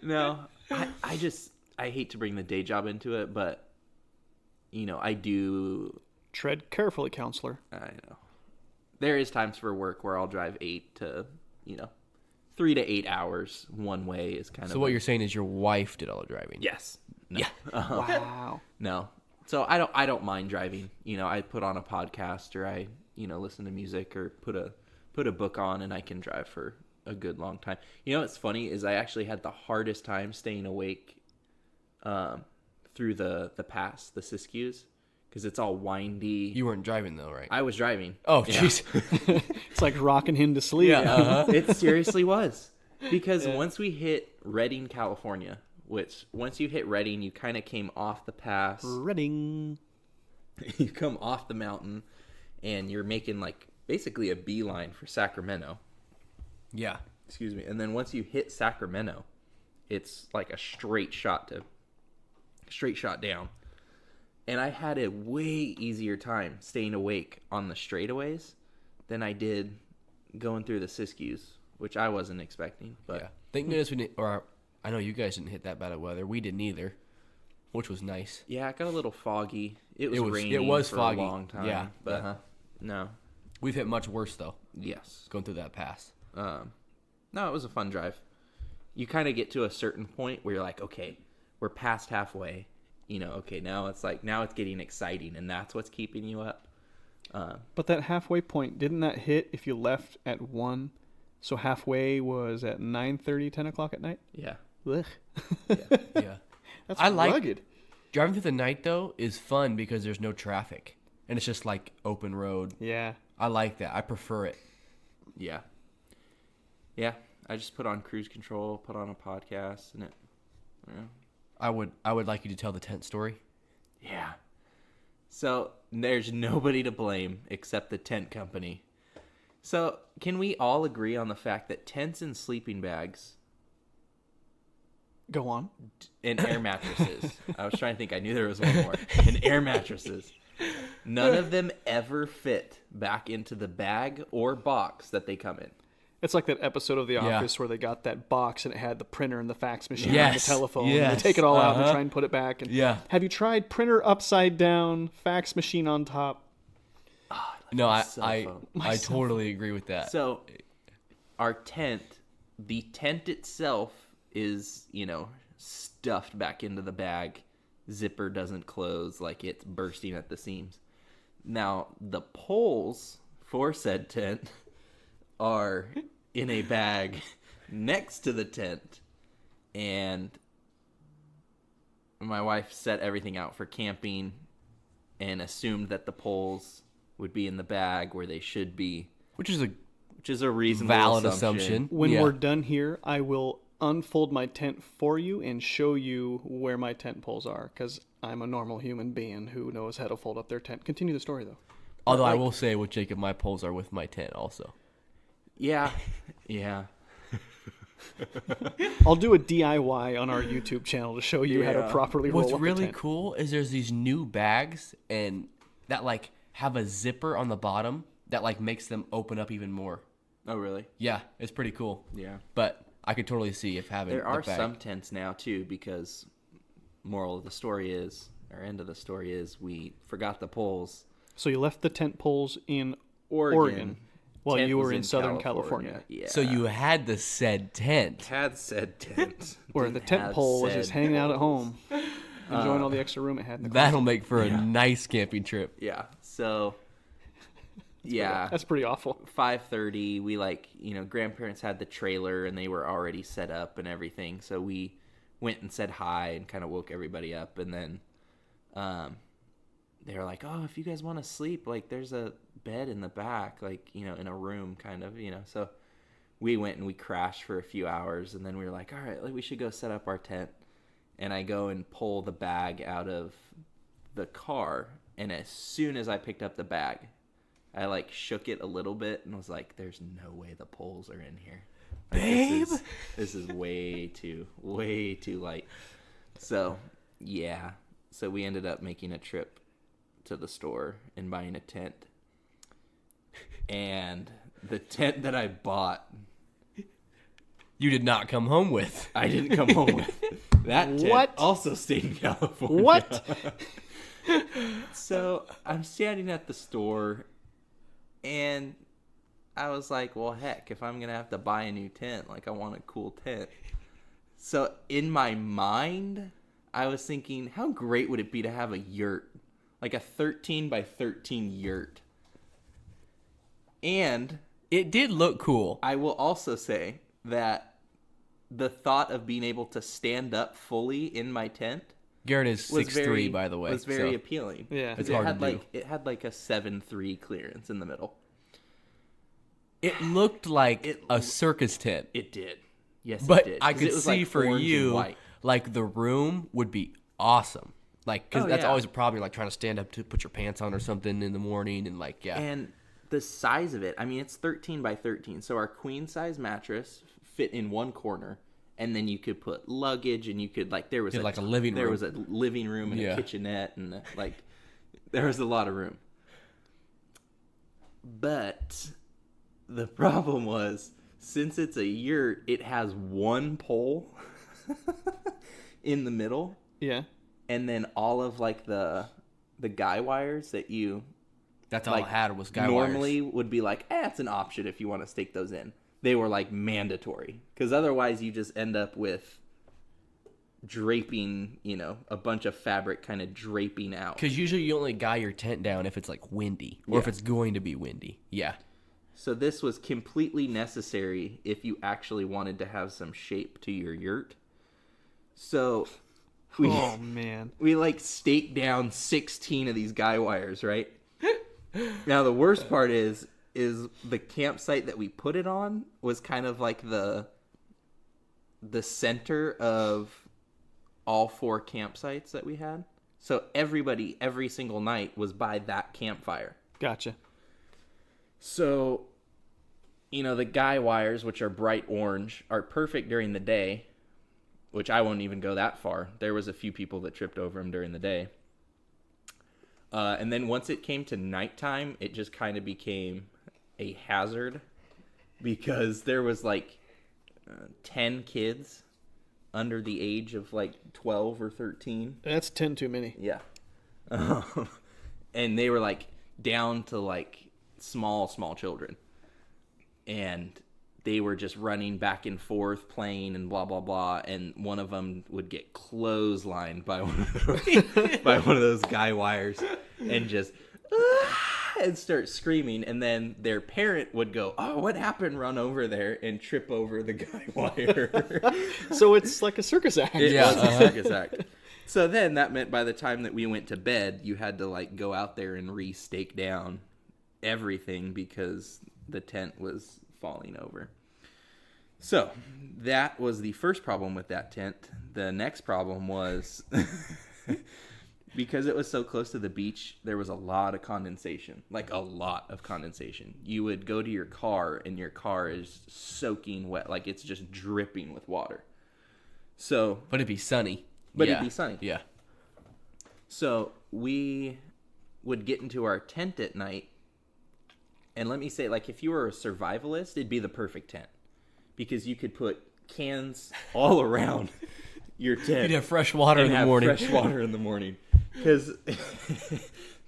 No. I hate to bring the day job into it, but, I do. Tread carefully, counselor. I know. There is times for work where I'll drive 8 to, 3 to 8 hours one way is kind of. So what you're saying is your wife did all the driving? Yes. No. Yeah. Wow. No. So I don't mind driving. I put on a podcast or I, listen to music or put a book on and I can drive for a good long time. What's funny is I actually had the hardest time staying awake through the pass, the Siskiyous, because it's all windy. You weren't driving though, right? I was driving. Oh, jeez. Yeah. It's like rocking him to sleep. Yeah. It seriously was. Because once we hit Redding, California, which once you hit Redding, you kind of came off the pass. Redding. You come off the mountain and you're making basically a beeline for Sacramento. Yeah. Excuse me. And then once you hit Sacramento, it's like a straight shot down. And I had a way easier time staying awake on the straightaways than I did going through the Siskiyous, which I wasn't expecting. But yeah. Thank goodness we didn't, or I know you guys didn't hit that bad of weather. We didn't either, which was nice. Yeah, it got a little foggy. It was raining for foggy. a long time. Yeah. But no. We've hit much worse though. Yes. Going through that pass. No, it was a fun drive. You kind of get to a certain point where you're like, okay, we're past halfway. Okay, now it's getting exciting, and that's what's keeping you up. But that halfway point, didn't that hit if you left at 1? So halfway was at 9:30, 10 o'clock at night? Yeah. Ugh. Yeah. That's rugged. Driving through the night, though, is fun because there's no traffic. And it's just open road. Yeah. I like that. I prefer it. Yeah. Yeah. I just put on cruise control, put on a podcast, and it. Yeah. I would like you to tell the tent story. Yeah. So there's nobody to blame except the tent company. So can we all agree on the fact that tents and sleeping bags Go on. and air mattresses, I was trying to think, I knew there was one more, and air mattresses, none of them ever fit back into the bag or box that they come in. It's like that episode of The Yeah. Office where they got that box and it had the printer and the fax machine and Yes. the telephone. Yes. And they take it all out and they try and put it back. And Yeah. Have you tried printer upside down, fax machine on top? No, I cell phone. I totally agree with that. So our tent, the tent itself is, stuffed back into the bag. Zipper doesn't close, it's bursting at the seams. Now, the poles for said tent are in a bag next to the tent, and my wife set everything out for camping and assumed that the poles would be in the bag where they should be, which is a which is a reasonable valid assumption. assumption. When Yeah. we're done here, I will unfold my tent for you and show you where my tent poles are, because I'm a normal human being who knows how to fold up their tent. Continue the story, though. Although I will say with Jacob, my poles are with my tent also. Yeah. Yeah. I'll do a DIY on our YouTube channel to show you how to properly roll What's up a really tent. cool is there's these new bags and that like have a zipper on the bottom that like makes them open up even more. Oh, really? Yeah, it's pretty cool. Yeah. But I could totally see if having There are the bag. some tents now, too, because moral of the story is, or end of the story is, we forgot the poles. So you left the tent poles in Oregon. while Tent you were was in Southern California. Yeah. So you had the said tent. had said tent. Where the Didn't tent have pole was said just hanging out at poles. home, enjoying all the extra room it had in the That'll closet. make for a nice camping trip. Yeah. So, yeah. That's pretty awful. 5:30, we grandparents had the trailer and they were already set up and everything. So we went and said hi and kind of woke everybody up. And then they were like, oh, if you guys want to sleep, like there's a bed in the back, like, in a room kind of, So we went and we crashed for a few hours. And then we were like, all right, we should go set up our tent. And I go and pull the bag out of the car. And as soon as I picked up the bag, I shook it a little bit and was like, there's no way the poles are in here. Like, Babe! This is way too light. So, yeah. So we ended up making a trip to the store and buying a tent. And the tent that I bought, You did not come home with. I didn't come home with. That tent What? also stayed in California. What? So I'm standing at the store, and I was like, well, heck, if I'm going to have to buy a new tent, I want a cool tent. So in my mind, I was thinking, how great would it be to have a yurt? Like a 13 by 13 yurt. And It did look cool. I will also say that the thought of being able to stand up fully in my tent Garrett is was 6'3", by the way. was very so appealing. Yeah. It's it hard had to do. it had a 7'3" clearance in the middle. It looked like It a circus tent. It did. Yes, But it did. I 'Cause could it was see for orange and you, white. the room would be awesome. Because Oh, that's yeah. always a problem. You're trying to stand up to put your pants on or something in the morning, and yeah. And the size of it, I mean, it's 13 by 13. So our queen size mattress fit in one corner, and then you could put luggage, and you could there was Did a living there room. was a living room and Yeah. a kitchenette, and there was a lot of room. But the problem was, since it's a yurt, it has one pole in the middle, Yeah. and then all of the guy wires that you That's all I had was guy normally wires. would be it's an option if you want to stake those in. They were mandatory, because otherwise you just end up with draping, a bunch of fabric kind of draping out. Because usually you only guy your tent down if it's windy or if Yeah. it's going to be windy. Yeah. So this was completely necessary if you actually wanted to have some shape to your yurt. So we Oh, man. we staked down 16 of these guy wires, right? Now the worst part is the campsite that we put it on was kind of the center of all 4 campsites that we had. So everybody every single night was by that campfire. Gotcha. So, the guy wires, which are bright orange, are perfect during the day, which I won't even go that far. There was a few people that tripped over them during the day. And then once it came to nighttime, it just kind of became a hazard, because there was 10 kids under the age of 12 or 13. That's 10 too many. Yeah. And they were down to small children. And they were just running back and forth, playing and blah, blah, blah. And one of them would get clotheslined by one of those guy wires and just and start screaming. And then their parent would go, oh, what happened? Run over there and trip over the guy wire. So it's like a circus act. It Yeah, was a circus act. So then that meant by the time that we went to bed, you had to go out there and re-stake down everything because the tent was falling over. So that was the first problem with that tent. The next problem was because it was so close to the beach, there was a lot of condensation, like a lot of condensation. You would go to your car and your car is soaking wet, like it's just dripping with water. So, But it'd be sunny. It'd be sunny. Yeah. So we would get into our tent at night, and let me say, like, if you were a survivalist, it'd be the perfect tent because you could put cans all around your tent. You'd have fresh water in the morning. Fresh water in the morning, because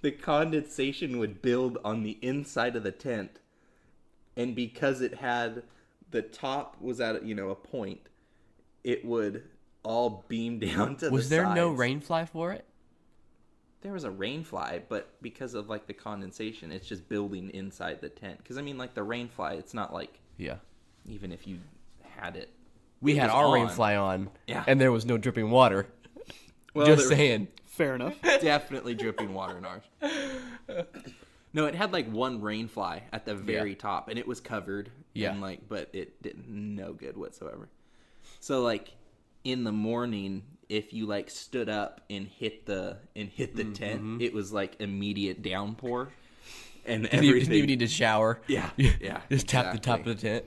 the condensation would build on the inside of the tent, and because it had the top was at a point, it would all beam down to the sides. Was there no rain fly for it? There was a rain fly, but because of like the condensation, it's just building inside the tent. Because I mean, like the rain fly, it's not like even if you had it. We had our rain fly on, and there was no dripping water. Well, just saying. Fair enough. Definitely dripping water in ours. No, it had like one rain fly at the very top, and it was covered. Yeah. And but it did no good whatsoever. So like in the morning, if you like stood up and hit the tent, it was like immediate downpour, and everything. Didn't even need to shower. Yeah. Just tap the top of the tent.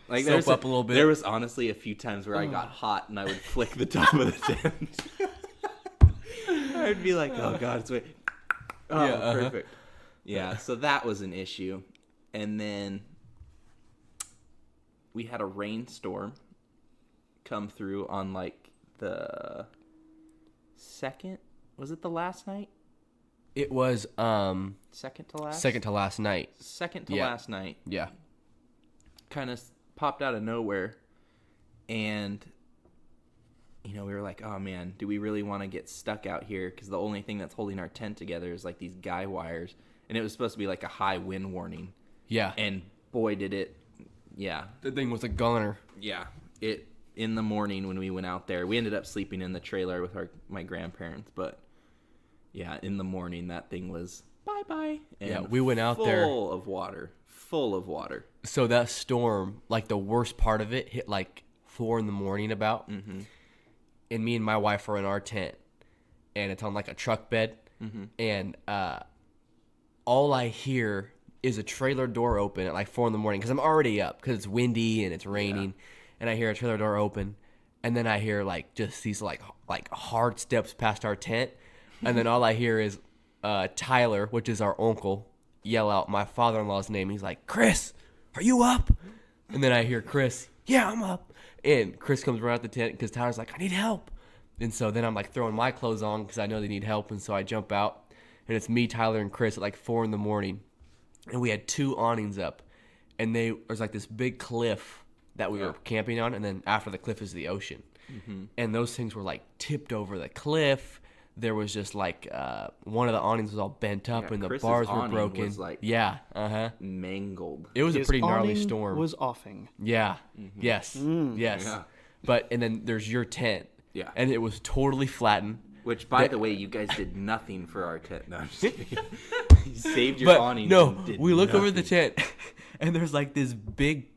Like soap up a little bit. There was honestly a few times where I got hot and I would flick the top of the tent. I'd be like, "Oh God, it's wet." Oh, perfect. Yeah, so that was an issue, and then we had a rainstorm come through on like the second. Was it the last night? It was Second to last. second to last night. Second to last night. Yeah. Kind of popped out of nowhere, and we were like, oh man, do we really want to get stuck out here, because the only thing that's holding our tent together is like these guy wires, and it was supposed to be like a high wind warning, and boy did it. The thing was a goner. It in the morning when we went out there, we ended up sleeping in the trailer with my grandparents, but in the morning that thing was bye and we went out there full of water. So that storm, like the worst part of it, hit like 4 a.m. about. And me and my wife are in our tent, and it's on like a truck bed, and all I hear is a trailer door open at like 4 a.m. because I'm already up because it's windy and it's raining, and I hear a trailer door open, and then I hear like just these like hard steps past our tent, and then all I hear is Tyler, which is our uncle, yell out my father-in-law's name. He's like, "Chris, are you up?" And then I hear Chris, "Yeah, I'm up." And Chris comes around the tent because Tyler's like, "I need help." And so then I'm like throwing my clothes on because I know they need help. And so I jump out, and it's me, Tyler, and Chris at like 4 a.m. And we had 2 awnings up, and there's like this big cliff that we were camping on. And then after the cliff is the ocean. And those things were like tipped over the cliff. There was just like one of the awnings was all bent up, and the Chris's bars were awning broken. was, like, mangled. It His was a pretty gnarly awning storm. was offing. Yes. Yes. Yeah. But and then there's your tent. Yeah. And it was totally flattened. Which, by the way, you guys did nothing for our tent. No, I'm just kidding. You saved your awning. No, we look over the tent, and there's like this big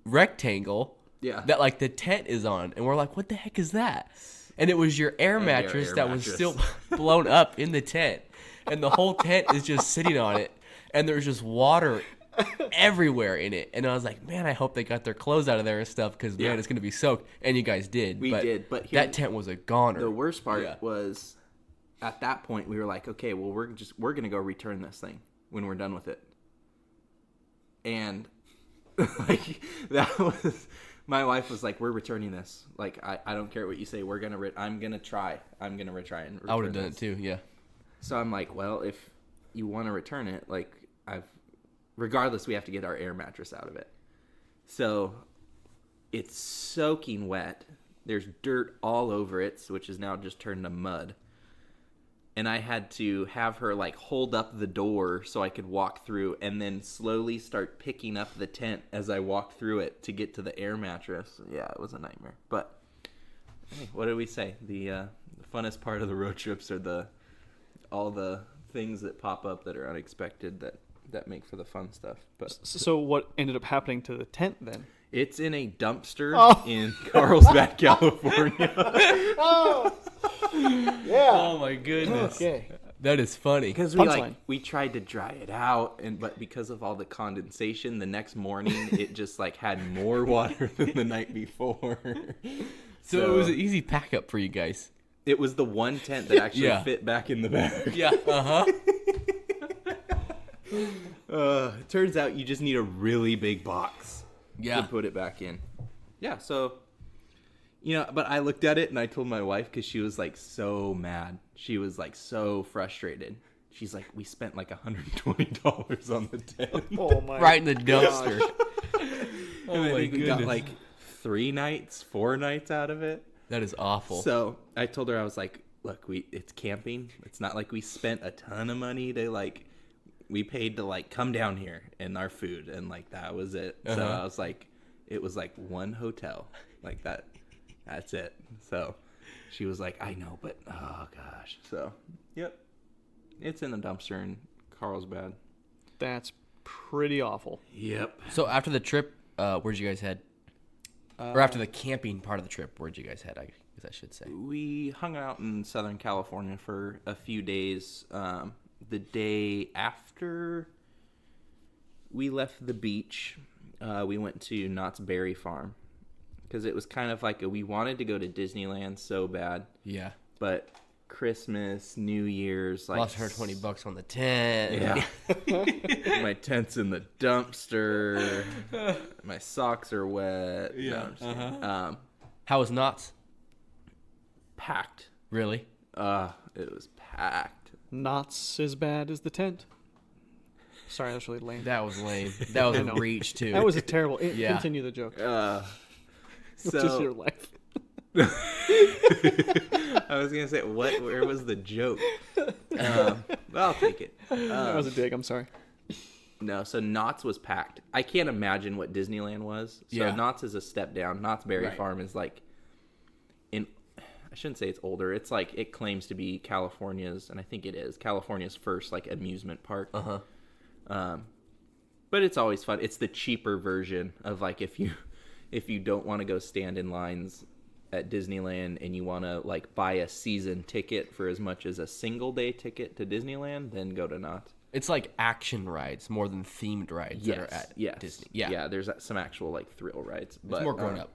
rectangle that like the tent is on, and we're like, "What the heck is that?" And it was your air mattress that was still blown up in the tent, and the whole tent is just sitting on it, and there's just water everywhere in it. And I was like, man, I hope they got their clothes out of there and stuff, because man, it's gonna be soaked. And you guys did. We did, but that tent was a goner. The worst part was, at that point, we were like, okay, well, we're gonna go return this thing when we're done with it. And like that was. My wife was like, "We're returning this. Like, I don't care what you say. I'm gonna try and return I would have done this." it too. Yeah. So I'm like, well, if you want to return it, like regardless, we have to get our air mattress out of it. So it's soaking wet. There's dirt all over it, which is now just turned to mud. And I had to have her like hold up the door so I could walk through, and then slowly start picking up the tent as I walked through it to get to the air mattress. Yeah, it was a nightmare. But hey, what did we say? The funnest part of the road trips are all the things that pop up that are unexpected that make for the fun stuff. But So what ended up happening to the tent then? It's in a dumpster Oh. in Carlsbad, California. Oh, yeah. Oh my goodness. Okay. That is funny. Because Punchline. we tried to dry it out, but because of all the condensation, the next morning it just like had more water than the night before. So it was an easy pack up for you guys. It was the one tent that actually Yeah. fit back in the bag. Yeah. It turns out you just need a really big box Yeah. to put it back in. Yeah, so, but I looked at it and I told my wife because she was like so mad. She was like so frustrated. She's like, we spent like $120 on the tent. Oh my. Right in the dumpster. And I my think we got goodness. like 4 nights out of it. That is awful. So I told her, I was like, look, it's camping. It's not like we spent a ton of money to like, we paid to like come down here and our food and like that was it. So I was like, it was like one hotel like that. That's it. So she was like, I know, but oh gosh. So, yep. It's in the dumpster in Carlsbad. That's pretty awful. Yep. So after the trip, where'd you guys head? Or after the camping part of the trip, where'd you guys head? I guess I should say. We hung out in Southern California for a few days. The day after we left the beach, we went to Knott's Berry Farm because it was kind of like we wanted to go to Disneyland so bad, Yeah. but Christmas, New Year's, like Lost her $20 on the tent. Yeah. My tent's in the dumpster. My socks are wet. Yeah. No, I'm just kidding. How was Knott's? Packed. Really? It was packed. Not as bad as the tent. Sorry, that was really lame. That was lame. That was I a know. reach too. That was a terrible. Yeah. Continue the joke. So Just your life. I was gonna say, where was the joke? Well, I'll take it. That was a dig. I'm sorry. No, so Knott's was packed. I can't imagine what Disneyland was. So Yeah. Knott's is a step down. Knott's Berry Right. Farm is like, I shouldn't say it's older. It's like it claims to be California's, and I think it is California's first like amusement park. But it's always fun. It's the cheaper version of like if you don't want to go stand in lines at Disneyland and you want to like buy a season ticket for as much as a single day ticket to Disneyland, then go to Knott's. It's like action rides more than themed rides that are at Disney. Yeah. Yeah, there's some actual like thrill rides. But It's more grown up.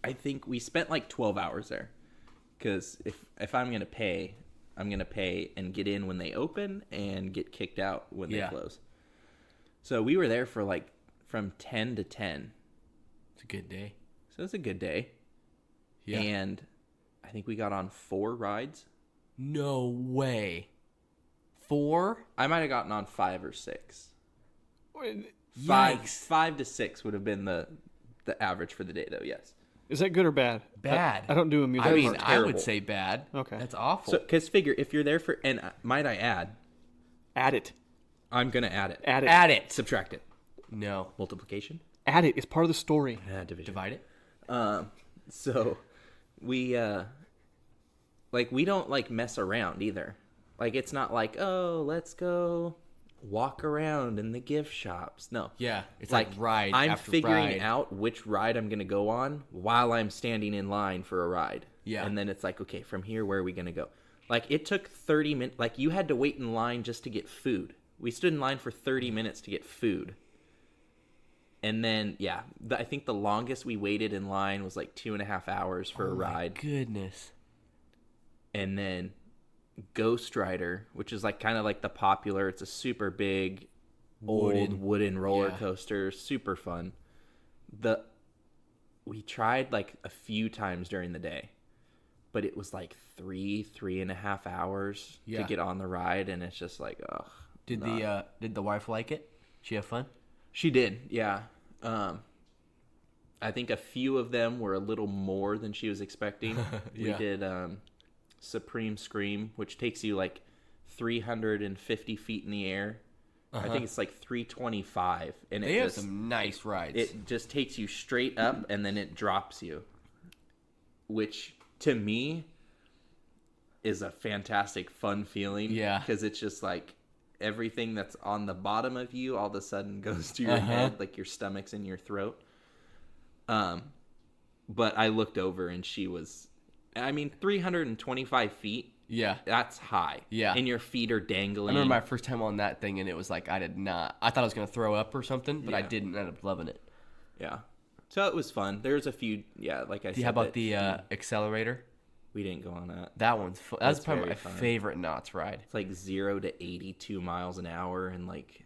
I think we spent like 12 hours there. Because if I'm going to pay, I'm going to pay and get in when they open and get kicked out when they Yeah. close. So we were there for like from 10 to 10. It's a good day. So it's a good day. Yeah. And I think we got on 4 rides. No way. 4? I might have gotten on 5 or 6. Yikes. 5 to 6 would have been the average for the day, though. Yes. Is that good or bad? Bad. I don't do amusement I mean, parks. I would terrible. say bad. Okay. That's awful. So, because figure if you're there for, and might I add, Add it. I'm gonna add it. Add it. Add it. Subtract it. No. Multiplication. Add it. It's part of the story. Division. Divide it. So we we don't like mess around either. Like it's not like, oh, let's go walk around in the gift shops. No. Yeah. It's like ride I'm after figuring ride. out which ride I'm gonna go on while I'm standing in line for a ride. Yeah. And then it's like, okay, from here, where are we gonna go? Like it took 30 minutes. Like you had to wait in line just to get food. We stood in line for 30 minutes to get food. And then, yeah, I think the longest we waited in line was like 2.5 hours for a ride. Goodness. And then Ghost Rider, which is like kind of like the popular, it's a super big old wooden roller coaster, super fun. We tried like a few times during the day, but it was like 3.5 hours to get on the ride, and it's just like, ugh. Did the wife like it? She have fun? She did, yeah. I think a few of them were a little more than she was expecting. We did Supreme Scream, which takes you like 350 feet in the air. I think it's like 325, and They have some nice rides. it just takes you straight up and then it drops you, which to me is a fantastic fun feeling. Yeah. Because it's just like everything that's on the bottom of you all of a sudden goes to your head, like your stomach's in your throat. But I looked over and she was, 325 feet. Yeah. That's high. Yeah. And your feet are dangling. I remember my first time on that thing, and it was like I thought I was going to throw up or something, but I Yeah. didn't end up loving it. Yeah. So it was fun. There's a few, like I said. How about the accelerator? We didn't go on that. That one's fun. That's That's probably my very fun. favorite knots ride. It's like 0 to 82 miles an hour in like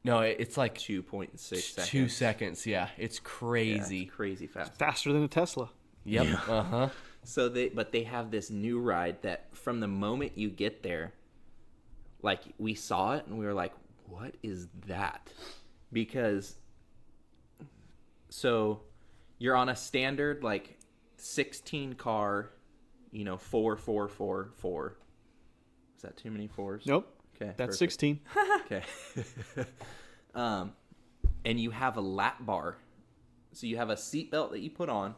No, it's like 2.6 seconds. 2 seconds. Yeah, it's Yeah, crazy. it's crazy fast. Faster than a Tesla. Yep. Yeah. Uh-huh. So they have this new ride that from the moment you get there, like we saw it and we were like, what is that? Because so you're on a standard like 16 car, 4, 4, 4, 4. Is that too many fours? Nope. Okay. That's perfect. 16. Okay. And you have a lap bar. So you have a seatbelt that you put on.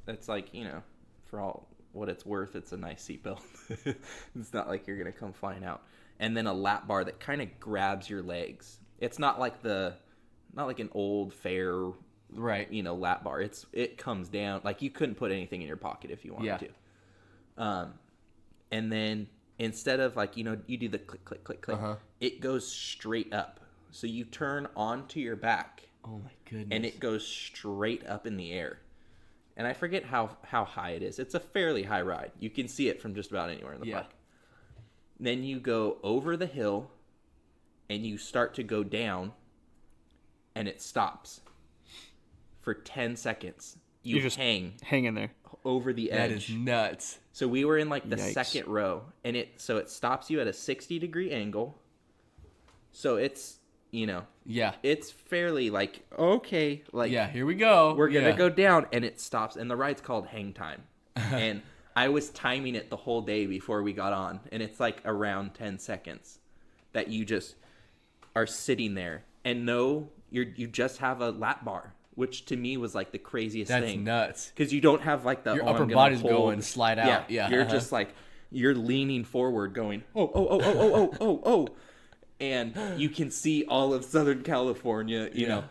That's like, for all what it's worth, it's a nice seatbelt. It's not like you're going to come flying out. And then a lap bar that kind of grabs your legs. It's not like an old fair, Right. lap bar. It comes down. Like you couldn't put anything in your pocket if you wanted to. And then instead of like, you do the click, click, click, click, it goes straight up. So you turn onto your back Oh my goodness. and it goes straight up in the air. And I forget how high it is. It's a fairly high ride. You can see it from just about anywhere in the park. Then you go over the hill and you start to go down and it stops for 10 seconds. You just hang Hang in there. over the edge. That is nuts. So we were in like the Yikes. second row, and it stops you at a 60-degree angle. So it's Yeah. it's fairly like okay, like Yeah, here we go. we're gonna Yeah. go down, and it stops, and the ride's called Hang Time, and I was timing it the whole day before we got on, and it's like around 10 seconds that you just are sitting there, and you just have a lap bar, which to me was like the craziest That's thing. nuts. Because you don't have like the Your I'm upper gonna body's hold. going slide out. Yeah. You're just like you're leaning forward, going oh, and you can see all of Southern California, you know.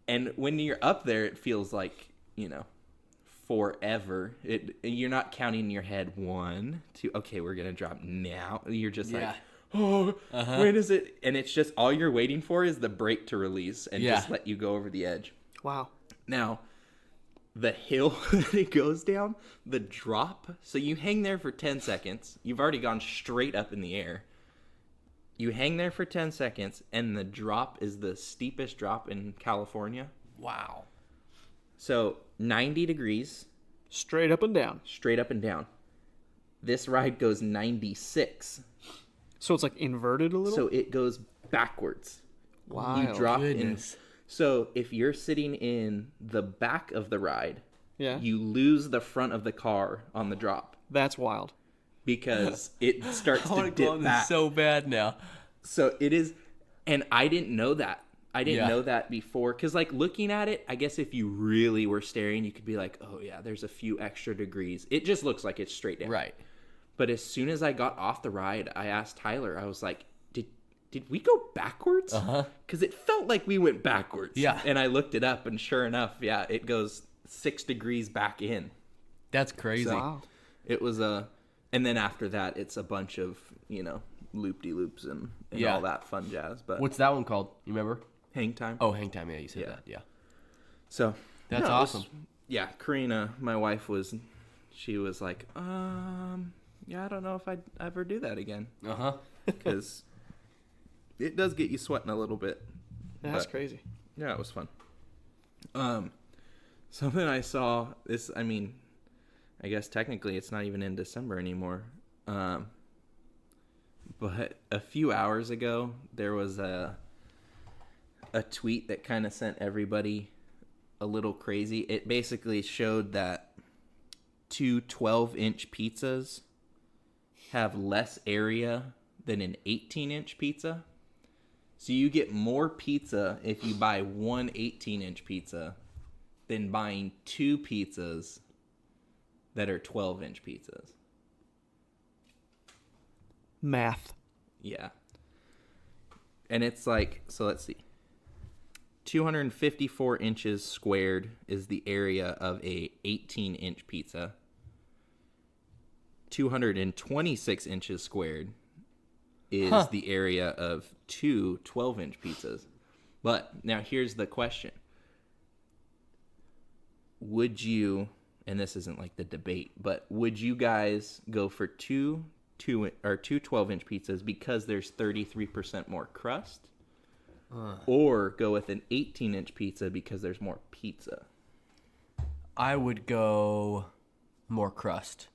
And when you're up there, it feels like forever. You're not counting in your head 1, 2. Okay, we're gonna drop now. You're just like. When is it? And it's just all you're waiting for is the brake to release and just let you go over the edge. Wow. Now, the hill that it goes down, the drop. So you hang there for 10 seconds. You've already gone straight up in the air. You hang there for 10 seconds, and the drop is the steepest drop in California. Wow. So 90 degrees, Straight up and down. straight up and down. This ride goes 96. So it's like inverted a little? So it goes backwards. Wow. You drop in. Goodness. So if you're sitting in the back of the ride, Yeah. you lose the front of the car on the drop That's wild. because it starts I to want to go dip on back. this so bad now. So it is, and I didn't know that. I didn't Yeah. know that before, because like looking at it, I guess if you really were staring, you could be like, oh yeah, there's a few extra degrees. It just looks like it's straight down. Right. But as soon as I got off the ride, I asked Tyler, I was like, did we go backwards? Because it felt like we went backwards. Yeah. And I looked it up, and sure enough, yeah, it goes 6 degrees back in. That's crazy. Wow. It was and then after that, it's a bunch of, loop-de-loops and Yeah. all that fun jazz. But What's that one called? You remember? hang time. Oh, Hang Time. Yeah, you said Yeah. that. Yeah. So That's it was- awesome. yeah, Karina, my wife, she was like, yeah, I don't know if I'd ever do that again. Because it does get you sweating a little bit. That's But, crazy. Yeah, it was fun. Something I saw, I guess technically it's not even in December anymore. But a few hours ago, there was a tweet that kind of sent everybody a little crazy. It basically showed that 2 12-inch pizzas have less area than an 18-inch pizza. So you get more pizza if you buy one 18-inch pizza than buying 2 pizzas that are 12-inch pizzas. Math. Yeah. And it's like, so let's see. 254 inches squared is the area of a 18-inch pizza. 226 inches squared is the area of two 12-inch pizzas. But now here's the question. Would you, and this isn't like the debate, but would you guys go for two 12-inch pizzas because there's 33% more crust? Or go with an 18-inch pizza because there's more pizza? I would go more crust.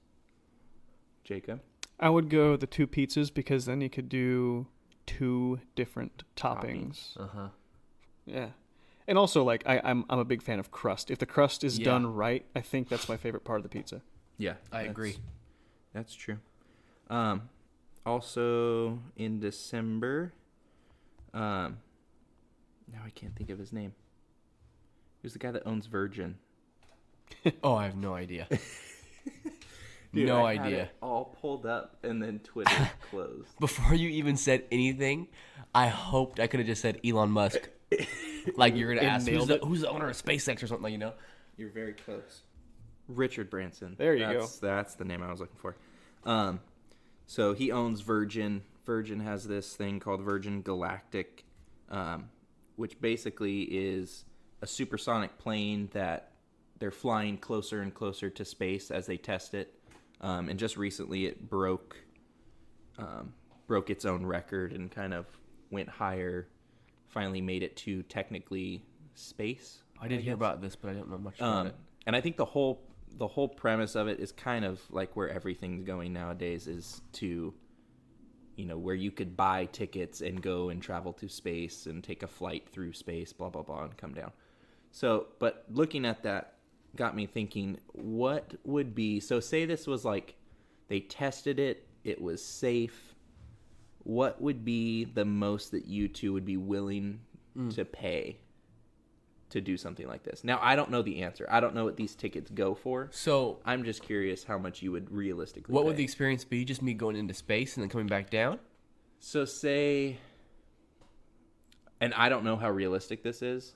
Jacob? I would go the 2 pizzas because then you could do 2 different toppings. Yeah. And also, like, I'm a big fan of crust. If the crust is done right, I think that's my favorite part of the pizza. Yeah, I agree. That's true. Also in December, now I can't think of his name. Who's the guy that owns Virgin? Oh, I have no idea. Dude, no I had idea. it all pulled up and then Twitter closed. Before you even said anything, I hoped I could have just said Elon Musk. Like you're gonna ask who's the owner of SpaceX or something, like, you know? You're very close. Richard Branson. There you go. That's the name I was looking for. So he owns Virgin. Virgin has this thing called Virgin Galactic, which basically is a supersonic plane that they're flying closer and closer to space as they test it. And just recently it broke its own record and kind of went higher. Finally made it to technically space. I did hear about this, but I don't know much about it. And I think the whole premise of it is kind of like where everything's going nowadays, is to, you know, where you could buy tickets and go and travel to space and take a flight through space, blah, blah, blah, and come down. So, but looking at that got me thinking, what would be, so say this was like, they tested it, it was safe. What would be the most that you two would be willing to pay to do something like this? Now, I don't know the answer. I don't know what these tickets go for. So I'm just curious how much you would realistically what pay. would the experience be? Just me going into space and then coming back down? So say, and I don't know how realistic this is,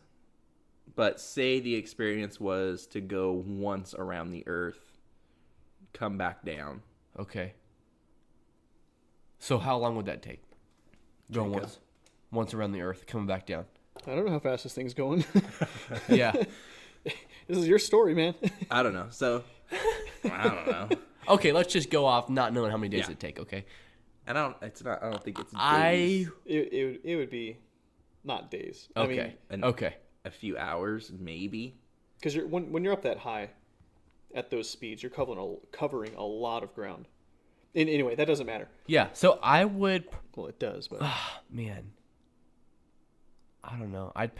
but say the experience was to go once around the Earth, come back down. Okay. So how long would that take? Going Jacob. once around the Earth, coming back down. I don't know how fast this thing's going. Yeah. This is your story, man. I don't know. So, I don't know. Okay, let's just go off not knowing how many days Yeah. it'd take, okay? And I don't think it's days. It would be not days. I mean, Okay. A few hours, maybe. because when you're up that high, at those speeds, you're covering a lot of ground. Anyway, that doesn't matter. Yeah, so I would... Well, it does, but Man. I don't know. I'd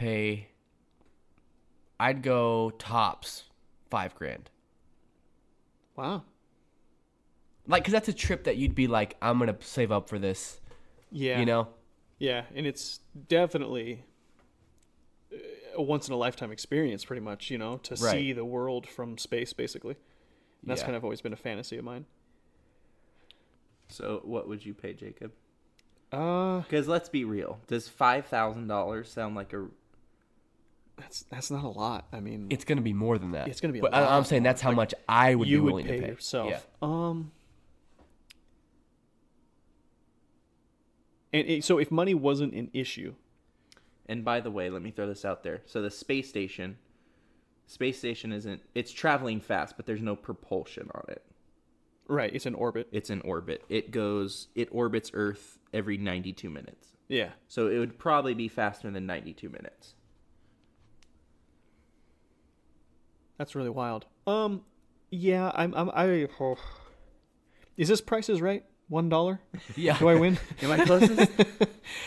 go tops $5,000. wow. Like, because that's a trip that you'd be like, I'm going to save up for this. Yeah. You know? Yeah, and it's definitely a once in a lifetime experience, pretty much. You know, to see the world from space, basically. And that's kind of always been a fantasy of mine. So, what would you pay, Jacob? Uh, Because let's be real. Does $5,000 sound like a... that's not a lot. I mean, It's going to be more than that. It's gonna be a But lot I'm saying that's how much I would be you would willing pay to pay. yourself. Yeah. And so if money wasn't an issue, And by the way, let me throw this out there. So the space station isn't... It's traveling fast, but there's no propulsion on it. right? It's in orbit. It's in orbit. It orbits Earth every 92 minutes. Yeah. So it would probably be faster than 92 minutes. That's really wild. Yeah, oh. Is this Price is Right? $1? Yeah. Do I win? Am I closest?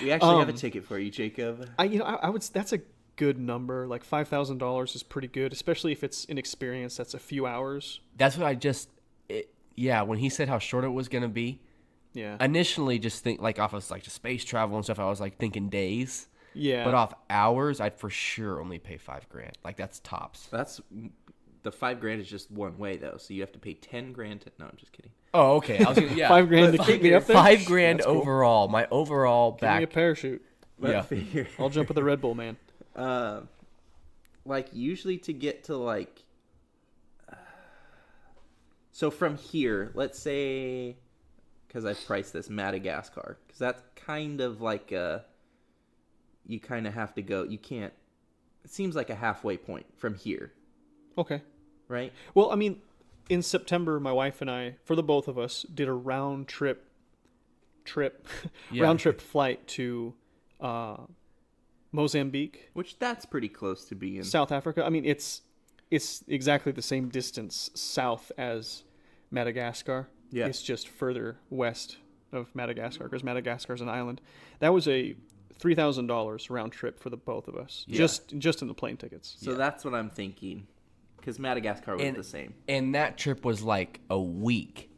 We actually have a ticket for you, Jacob. I would. That's a good number. Like $5,000 is pretty good, especially if it's an experience that's a few hours. That's what I just... when he said how short it was going to be, Yeah. initially just think, like, off of, like, just space travel and stuff, I was, like, thinking days. Yeah. But off hours, I'd for sure only pay $5,000. Like, that's tops. That's... The $5,000 is just one way, though. So you have to pay $10,000 to... No, I'm just kidding. Oh, okay. I was gonna, yeah. $5,000 to keep me up there? $5,000 That's cool. overall. My overall Give me a back. parachute. Yeah. Figure. I'll jump with the Red Bull, man. Like usually to get to like, so from here, let's say, because I've priced this Madagascar, because that's kind of like you kind of have to go. You can't. It seems like a halfway point from here, Okay. right? Well, I mean, in September, my wife and I, for the both of us, did a round trip Yeah. round trip flight to Mozambique, Which that's pretty close to being. South Africa. I mean, it's exactly the same distance south as Madagascar. Yeah. It's just further west of Madagascar because Madagascar is an island. That was a $3,000 round trip for the both of us, Yeah. just in the plane tickets. So that's what I'm thinking, because Madagascar was the same. And that trip was like a week.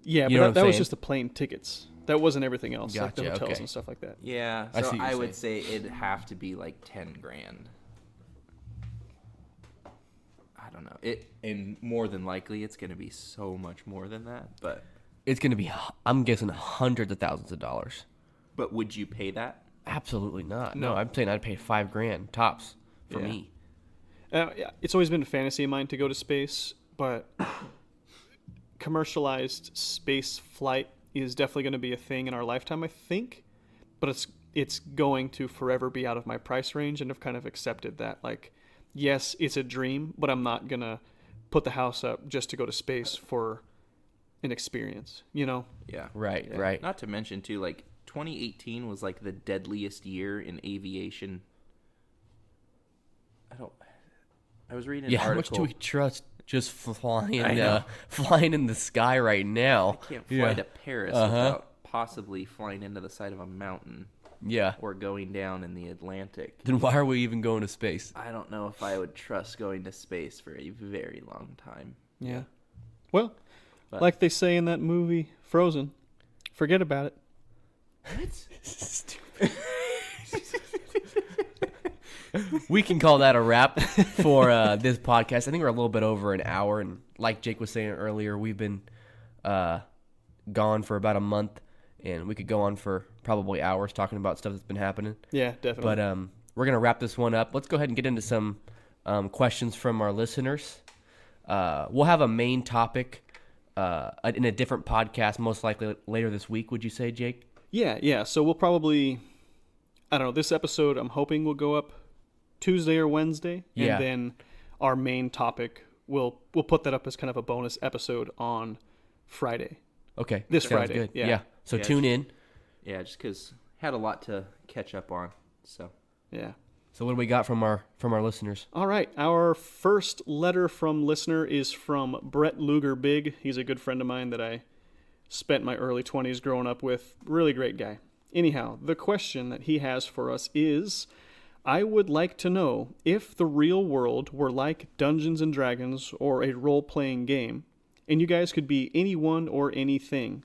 Yeah, You know but what that I'm was saying? just the plane tickets. That wasn't everything else, like the Gotcha, hotels okay. and stuff like that. Yeah, I so see what I you're would say it'd have to be like 10 grand. I don't know. And more than likely, it's going to be so much more than that. But It's going to be, I'm guessing, hundreds of thousands of dollars. would you pay that? Absolutely not. No. No, I'm saying I'd pay $5,000 tops for Yeah. me. Yeah, it's always been a fantasy of mine to go to space, but commercialized space flight is definitely going to be a thing in our lifetime, I think. But it's going to forever be out of my price range, and I've kind of accepted that. Like, yes, it's a dream, but I'm not gonna put the house up just to go to space for an experience. You know? Yeah. Right, Yeah. right. Not to mention, too, like, 2018 was like the deadliest year in aviation. I was reading an Yeah, how article. much do we trust just flying I know. flying in the sky right now? I can't fly Yeah. to Paris Uh-huh. without possibly flying into the side of a mountain Yeah. or going down in the Atlantic. Then why are we even going to space? I don't know if I would trust going to space for a very long time. Yeah. Well, But- like they say in that movie Frozen, forget about it. Stupid. We can call that a wrap for this podcast. I think we're a little bit over an hour, and like Jake was saying earlier, we've been gone for about a month, and we could go on for probably hours talking about stuff that's been happening. Yeah, definitely. But we're gonna wrap this one up. Let's go ahead and get into some questions from our listeners. We'll have a main topic in a different podcast, most likely later this week. Would you say, Jake? Yeah. So we'll probably, I don't know, this episode I'm hoping will go up Tuesday or Wednesday. Yeah. And then our main topic, we'll put that up as kind of a bonus episode on Friday. Okay, This sounds Friday, Good. yeah. So Yeah, tune in. Yeah, just because had a lot to catch up on. So Yeah. So what do we got from our listeners? All right. Our first letter from listener is from Brett Luger Big. He's a good friend of mine that I spent my early 20s growing up with. Really great guy. Anyhow, the question that he has for us is, I would like to know if the real world were like Dungeons and Dragons or a role-playing game, and you guys could be anyone or anything,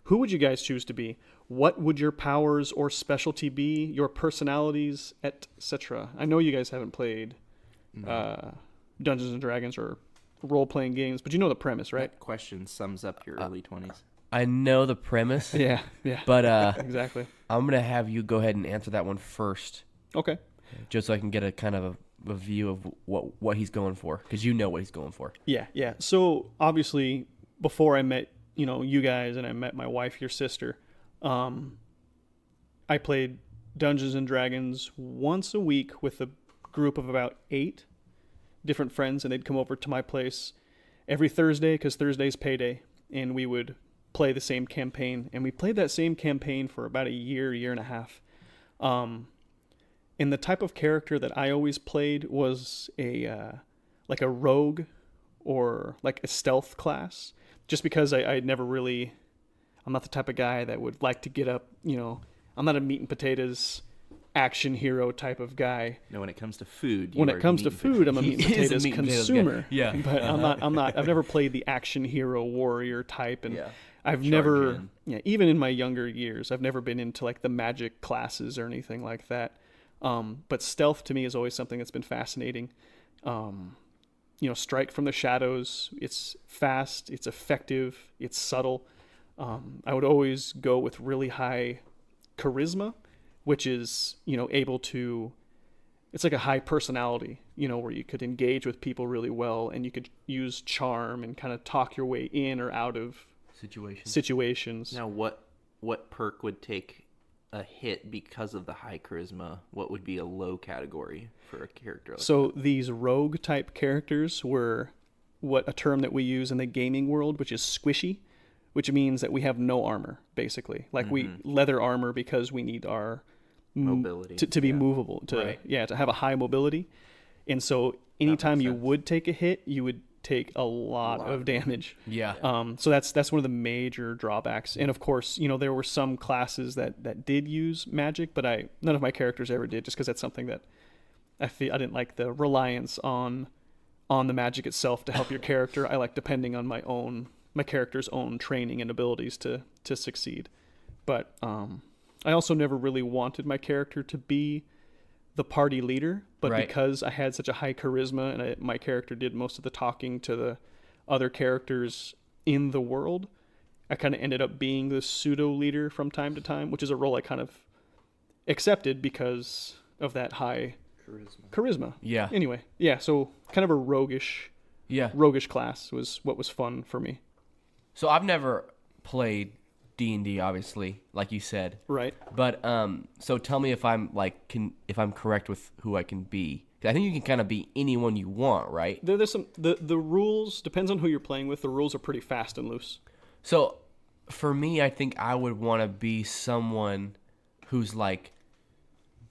who would you guys choose to be? What would your powers or specialty be? Your personalities, etc. I know you guys haven't played Dungeons and Dragons or role-playing games, but you know the premise, right? that question sums up your early 20s. I know the premise, Yeah. but Exactly. I'm gonna have you go ahead and answer that one first, Okay. just so I can get a kind of a view of what he's going for, because you know what he's going for. Yeah. So obviously, before I met you guys and I met my wife, your sister, I played Dungeons and Dragons once a week with a group of about 8 different friends, and they'd come over to my place every Thursday because Thursday's payday, and we would play the same campaign. And we played that same campaign for about a year and a half. And the type of character that I always played was like a rogue or like a stealth class, just because I never really, I'm not the type of guy that would like to get up, I'm not a meat and potatoes action hero type of guy. No, when it comes to food. When it comes to food, I'm a meat and He is a potatoes meat and potatoes guy. consumer. Yeah. But I'm not, I've never played the action hero warrior type. And Yeah. I've Charge never, in. even in my younger years, I've never been into like the magic classes or anything like that. But stealth to me is always something that's been fascinating. Strike from the shadows. It's fast. It's effective. It's subtle. I would always go with really high charisma, which is, able to it's like a high personality, where you could engage with people really well, and you could use charm and kind of talk your way in or out of situations. Now, what perk would take a hit because of the high charisma? What would be a low category for a character like So these rogue type characters were a term that we use in the gaming world, which is squishy, which means that we have no armor, basically. Like we leather armor because we need our mobility to be movable, to have a high mobility. And so anytime you would take a hit, you would take a lot of damage. Yeah. So that's one of the major drawbacks. And of course, there were some classes that did use magic, but none of my characters ever did, just because that's something that I didn't like the reliance on the magic itself to help your character. I like depending on my character's own training and abilities to succeed. But I also never really wanted my character to be the party leader, but because I had such a high charisma and my character did most of the talking to the other characters in the world, I kind of ended up being the pseudo leader from time to time, which is a role I kind of accepted because of that high charisma. Yeah. Anyway, so kind of a roguish class was what was fun for me. So I've never played D&D, obviously, like you said. Right. But so tell me if I'm if I'm correct with who I can be. 'Cause I think you can kind of be anyone you want, right? There's some the rules depends on who you're playing with. The rules are pretty fast and loose. So for me, I think I would want to be someone who's like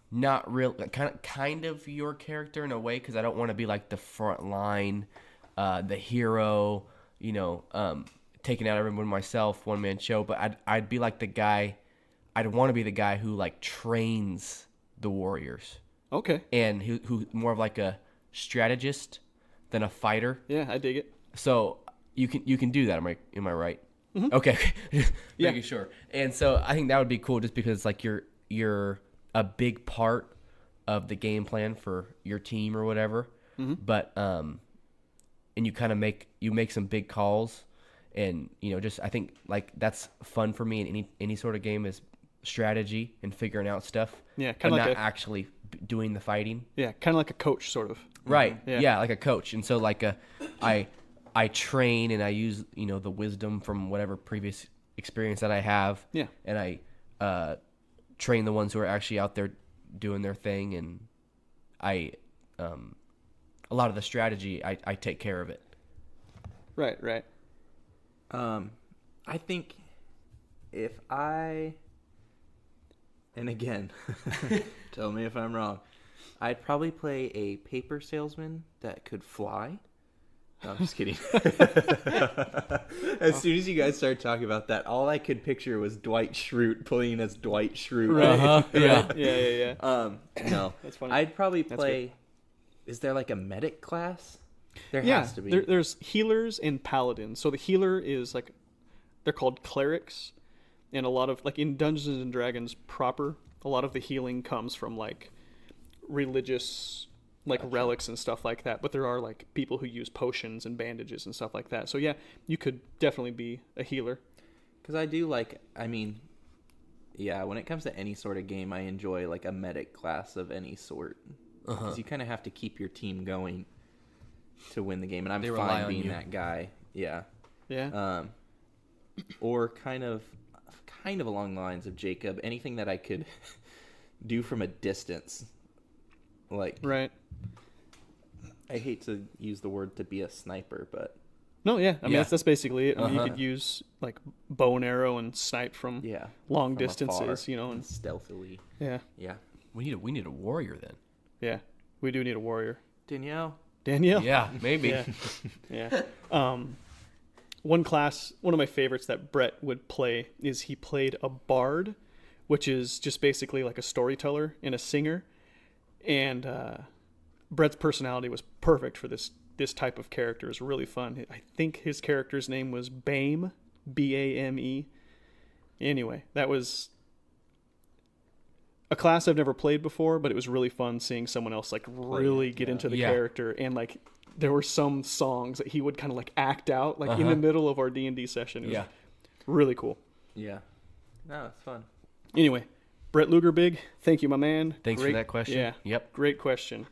not real, kind of your character in a way, because I don't want to be like the front line, the hero, taking out everyone myself, one man show. But I'd be like the guy. I'd want to be the guy who like trains the warriors. Okay. And who more of like a strategist than a fighter. Yeah, I dig it. So you can do that. Am I right? Mm-hmm. Okay. Making sure. And so I think that would be cool, just because it's like you're a big part of the game plan for your team or whatever. Mm-hmm. But and you kind of make some big calls, and just I think like that's fun for me in any sort of game, is strategy and figuring out stuff. Yeah, but kind of like not actually doing the fighting. Yeah, kind of like a coach, sort of. Right. Yeah. Yeah, like a coach. And so like I train and I use the wisdom from whatever previous experience that I have. Yeah. And I train the ones who are actually out there doing their thing, and I a lot of the strategy I take care of it. Right. I think if and again, tell me if I'm wrong, I'd probably play a paper salesman that could fly. No, I'm just kidding. As soon as you guys started talking about that, all I could picture was Dwight Schrute playing as Dwight Schrute. Right. Uh-huh. Yeah. Yeah. No, That's funny. I'd probably play. Is there like a medic class? There has to be. There's healers and paladins. So the healer is like, they're called clerics, and a lot of like in Dungeons and Dragons proper, a lot of the healing comes from like religious relics and stuff like that. But there are like people who use potions and bandages and stuff like that. So yeah, you could definitely be a healer. Because I do when it comes to any sort of game, I enjoy like a medic class of any sort. Because you kind of have to keep your team going to win the game, and I'm fine being that guy. Yeah. Yeah. Or kind of along the lines of Jacob, anything that I could do from a distance. Like, right. I hate to use the word to be a sniper, but no, yeah. I mean, that's basically it. I mean, Uh-huh. you could use like bow and arrow and snipe from long from distances, afar, and stealthily. Yeah. We need a warrior then. Yeah. We do need a warrior. Danielle. Yeah, maybe. Yeah. One of my favorites that Brett would play is he played a bard, which is just basically like a storyteller and a singer. And Brett's personality was perfect for this type of character. It was really fun. I think his character's name was Bame, Bame. Anyway, that was a class I've never played before, but it was really fun seeing someone else like really get into the character. And like there were some songs that he would kind of like act out like in the middle of our D&D session. It was really cool. Yeah. No, it's fun. Anyway, Brett Lugerbig, thank you, my man. Thanks for that question. Yeah. Yep. Great question.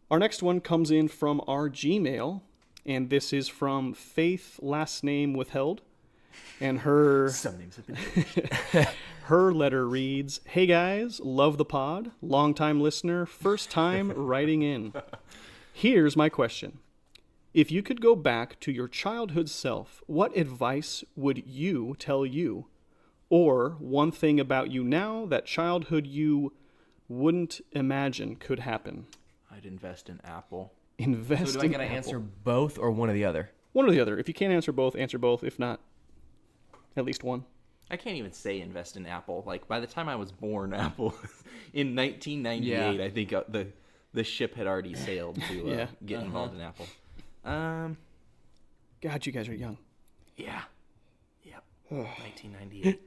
Our next one comes in from our Gmail, and this is from Faith, last name withheld. And her Some names have been changed. her letter reads, "Hey guys, love the pod. Long-time listener, first time writing in. Here's my question. If you could go back to your childhood self, what advice would you tell you? Or one thing about you now that childhood you wouldn't imagine could happen?" I'd invest in Apple. Invest So do I in gotta Apple. answer both or one or the other? One or the other. If you can't answer both, answer both. If not, at least one. I can't even say invest in Apple. Like, by the time I was born, Apple, in 1998, Yeah. I think the ship had already sailed to Yeah. get involved in Apple. God, you guys are young. Yeah. Yep. 1998.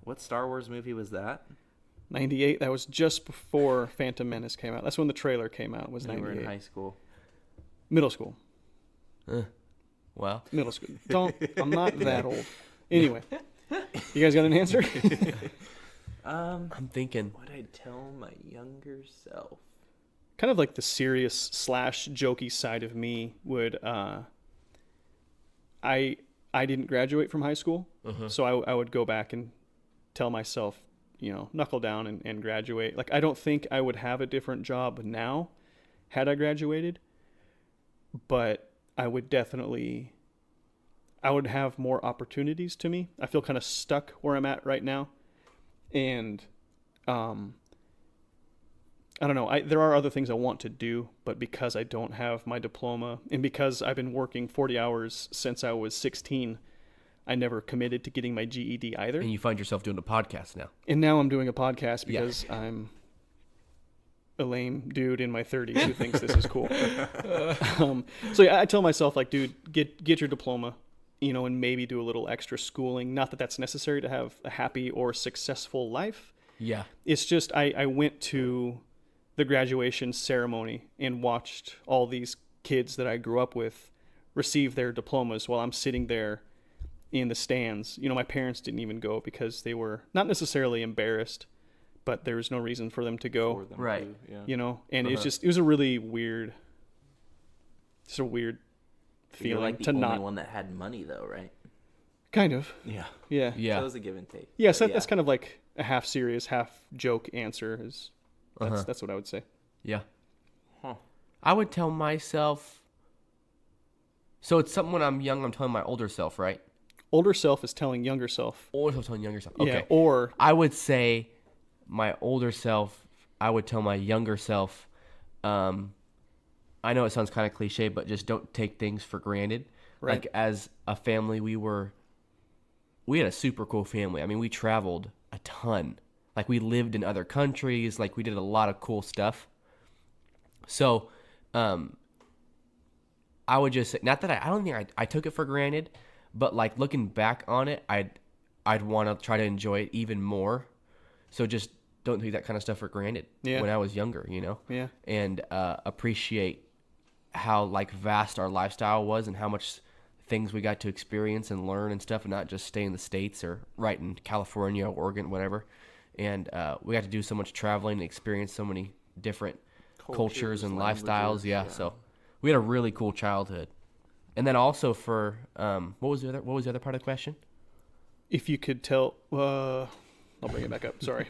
What Star Wars movie was that? 98, that was just before Phantom Menace came out. That's when the trailer came out, was We were 98. in high school. Middle school. Well, Middle school. I'm not that old. Anyway, you guys got an answer? I'm thinking. What I'd tell my younger self. Kind of like the serious / jokey side of me would, I didn't graduate from high school, so I would go back and tell myself, knuckle down and graduate. Like, I don't think I would have a different job now had I graduated, but I would have more opportunities to me. I feel kind of stuck where I'm at right now. And, I don't know. There are other things I want to do, but because I don't have my diploma and because I've been working 40 hours since I was 16, I never committed to getting my GED either. And you find yourself doing a podcast now. And now I'm doing a podcast because I'm a lame dude in my 30s who thinks this is cool. So yeah, I tell myself, like, dude, get your diploma, and maybe do a little extra schooling. Not that that's necessary to have a happy or successful life. Yeah. It's just I went to the graduation ceremony and watched all these kids that I grew up with receive their diplomas while I'm sitting there in the stands. My parents didn't even go because they were not necessarily embarrassed, but there was no reason for them to go. For them Right. to, yeah. And it was a really weird, feeling You're like the to only not one that had money, though, right? kind of. Yeah. Yeah. Yeah. So it was a give and take. Yeah, so But that's kind of like a half serious, half joke answer. That's what I would say. Yeah. Huh. I would tell myself. So it's something when I'm young, I'm telling my older self, right? Older self is telling younger self. Older self telling younger self. Okay. Yeah, or I would say my older self, I would tell my younger self, I know it sounds kind of cliche, but just don't take things for granted. Right. Like, as a family, we had a super cool family. I mean, we traveled a ton. Like, we lived in other countries. Like, we did a lot of cool stuff. So, I would just say, not that I don't think I took it for granted, but like, looking back on it, I'd want to try to enjoy it even more. So just don't take that kind of stuff for granted. Yeah. When I was younger, Yeah. and appreciate how like vast our lifestyle was and how much things we got to experience and learn and stuff, and not just stay in the States or right in California, Oregon, whatever. And we got to do so much traveling and experience so many different cultures and lifestyles. Yeah. So we had a really cool childhood. And then also for what was the other part of the question? If you could tell, I'll bring it back up. Sorry.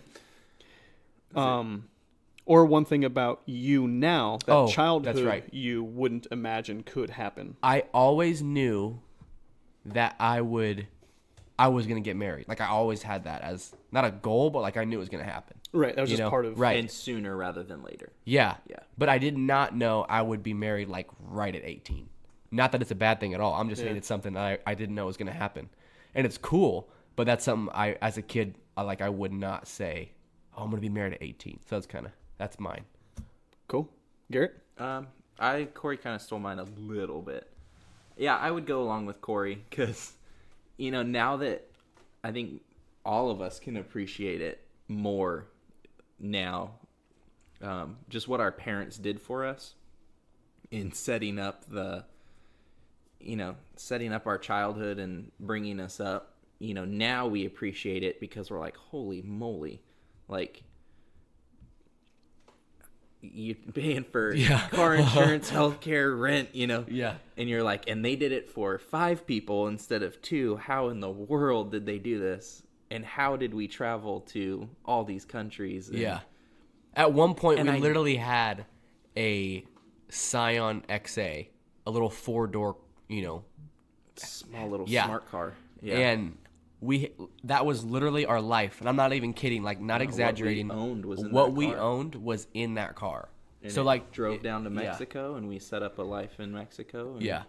Or one thing about you now that childhood that's right. you wouldn't imagine could happen. I always knew that I was going to get married. Like, I always had that as not a goal, but like I knew it was going to happen. Right. That was just part of right. And sooner rather than later. Yeah. Yeah. But I did not know I would be married like right at 18. Not that it's a bad thing at all. I'm just saying it's something I didn't know was going to happen. And it's cool, but that's something as a kid, I would not say, oh, I'm going to be married at 18. So that's mine. Cool. Garrett? Corey kind of stole mine a little bit. Yeah, I would go along with Corey because, now that I think all of us can appreciate it more now, just what our parents did for us in setting up our childhood and bringing us up now we appreciate it because we're like, holy moly, like, you paying for car insurance, healthcare, rent, Yeah. and you're like, and they did it for 5 people instead of 2. How in the world did they do this? And how did we travel to all these countries? And, Yeah. At one point, we literally had a Scion XA, a little 4-door, small little Yeah. smart car. Yeah. and that was literally our life. And I'm not even kidding, like, not exaggerating. What we owned was in what that we car. owned was in that car. And so, it like, drove down to Mexico, and we set up a life in Mexico. And Yeah.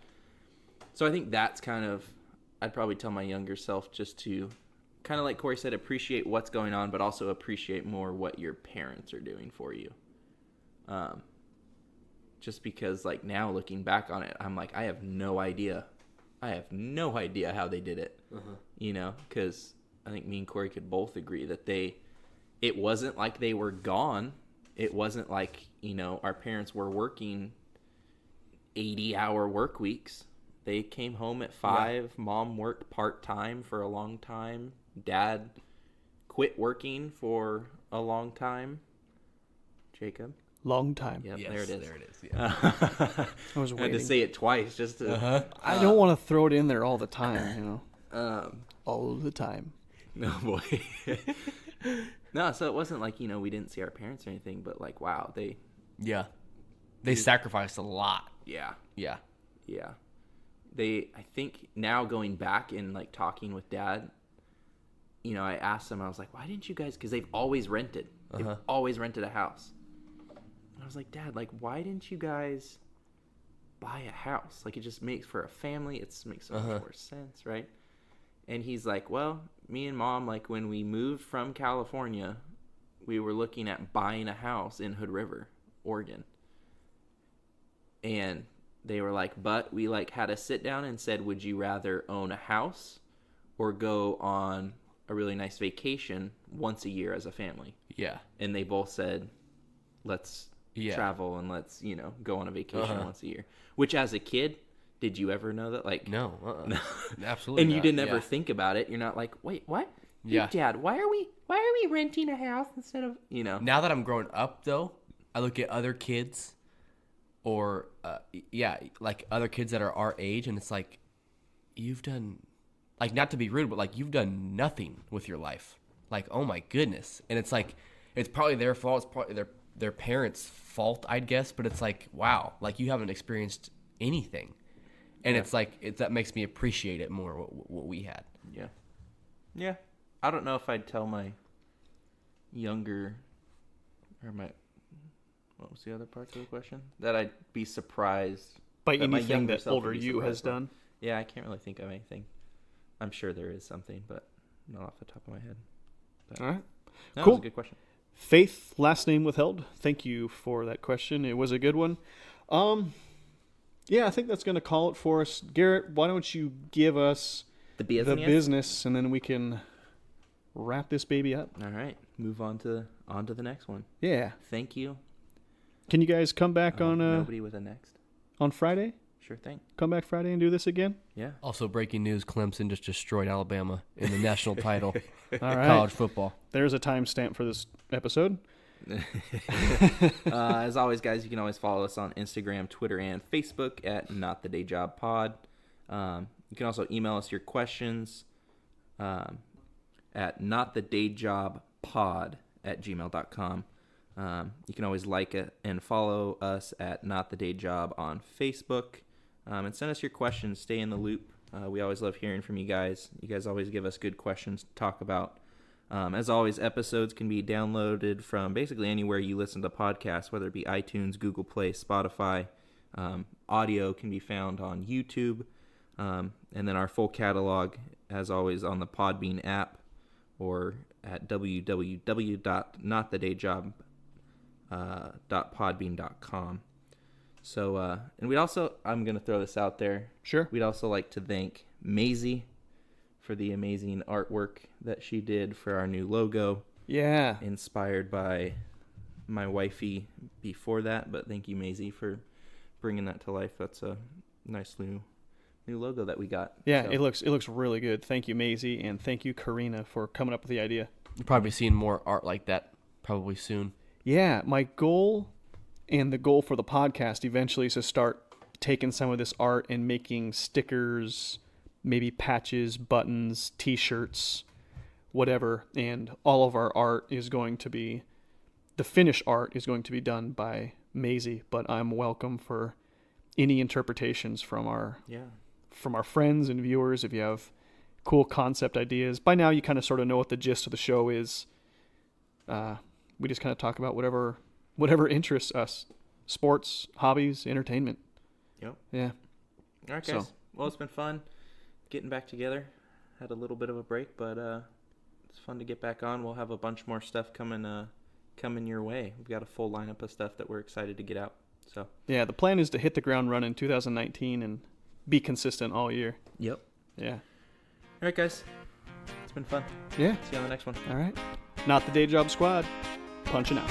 So I think that's kind of, I'd probably tell my younger self just to, kind of like Corey said, appreciate what's going on, but also appreciate more what your parents are doing for you. Just because, like, now looking back on it, I'm like, I have no idea how they did it. Because I think me and Corey could both agree that it wasn't like they were gone. It wasn't like, our parents were working 80-hour work weeks. They came home at 5. Yeah. Mom worked part-time for a long time. Dad quit working for a long time. Jacob? Long time. Yep, Yes, there it is. There it is. Yeah. I was I had waiting. to say it twice just to... I don't want to throw it in there all the time, all the time. No, boy. No, so it wasn't like, we didn't see our parents or anything, but like, wow, they... Yeah. They sacrificed a lot. Yeah. Yeah. Yeah. I think now going back and like talking with Dad, I asked them, I was like, why didn't you guys, because they've always rented. They've always rented a house. And I was like, Dad, like, why didn't you guys buy a house? Like, it just makes for a family. It makes so much more sense, right? And he's like, well, me and Mom, like, when we moved from California, we were looking at buying a house in Hood River, Oregon. And they were like, but we, like, had a sit down and said, would you rather own a house or go on a really nice vacation once a year as a family? Yeah. And they both said, let's travel and let's, go on a vacation once a year. Which, as a kid, did you ever know that? Like, no, absolutely. And you not. didn't ever think about it. You're not like, wait, what? Yeah. Hey, Dad, why are we renting a house instead of, Now that I'm growing up, though, I look at other kids, or like other kids that are our age, and it's like, you've done, like, not to be rude, but like, you've done nothing with your life. Like, oh my goodness. And it's like, it's probably their fault. It's probably their parents' fault, I'd guess. But it's like, wow, like, you haven't experienced anything. And it's like, that makes me appreciate it more, what we had. Yeah. Yeah. I don't know if I'd tell my younger, or what was the other part of the question? That I'd be surprised. By that my anything younger that self older would be you has surprised by. done? Yeah, I can't really think of anything. I'm sure there is something, but not off the top of my head. But, All right. no, Cool. That was a good question. Faith, last name withheld. Thank you for that question. It was a good one. Yeah, I think that's going to call it for us. Garrett, why don't you give us The the business, and then we can wrap this baby up. All right. Move on to the next one. Yeah. Thank you. Can you guys come back nobody with a next. on Friday? Sure thing. Come back Friday and do this again? Yeah. Also, breaking news, Clemson just destroyed Alabama in the national title, All right. college football. There's a timestamp for this episode. As always, guys, you can always follow us on Instagram, Twitter, and Facebook at Not The Day Job Pod. You can also email us your questions at notthedayjobpod@gmail.com. You can always like it and follow us at Not The Day Job on Facebook. And send us your questions. Stay in the loop. We always love hearing from you guys. You guys always give us good questions to talk about. As always, episodes can be downloaded from basically anywhere you listen to podcasts, whether it be iTunes, Google Play, Spotify. Audio can be found on YouTube. And then our full catalog, as always, on the Podbean app or at www.notthedayjob.podbean.com. So, and we'd also, I'm going to throw this out there. Sure. We'd also like to thank Maisie for the amazing artwork that she did for our new logo. Yeah. Inspired by my wifey before that, but thank you, Maisie, for bringing that to life. That's a nice new new logo that we got. Yeah, So, it looks really good. Thank you, Maisie, and thank you, Karina, for coming up with the idea. You'll probably seeing more art like that probably soon. Yeah, my goal and the goal for the podcast eventually is to start taking some of this art and making stickers, maybe patches, buttons, t-shirts, whatever. And all of our art is going to be, the finished art is going to be done by Maisie, but I'm welcome for any interpretations from our friends and viewers. If you have cool concept ideas, by now you kind of sort of know what the gist of the show is. We just kind of talk about whatever interests us. Sports, hobbies, entertainment. Yep. Yeah. All right, guys. Well, it's been fun getting back together. Had a little bit of a break, but it's fun to get back on. We'll have a bunch more stuff coming your way. We've got a full lineup of stuff that we're excited to get out. So yeah, the plan is to hit the ground running in 2019 and be consistent all year. Yep. Yeah. All right, guys. It's been fun. Yeah. See you on the next one. All right. Not the Day Job Squad. Punching out.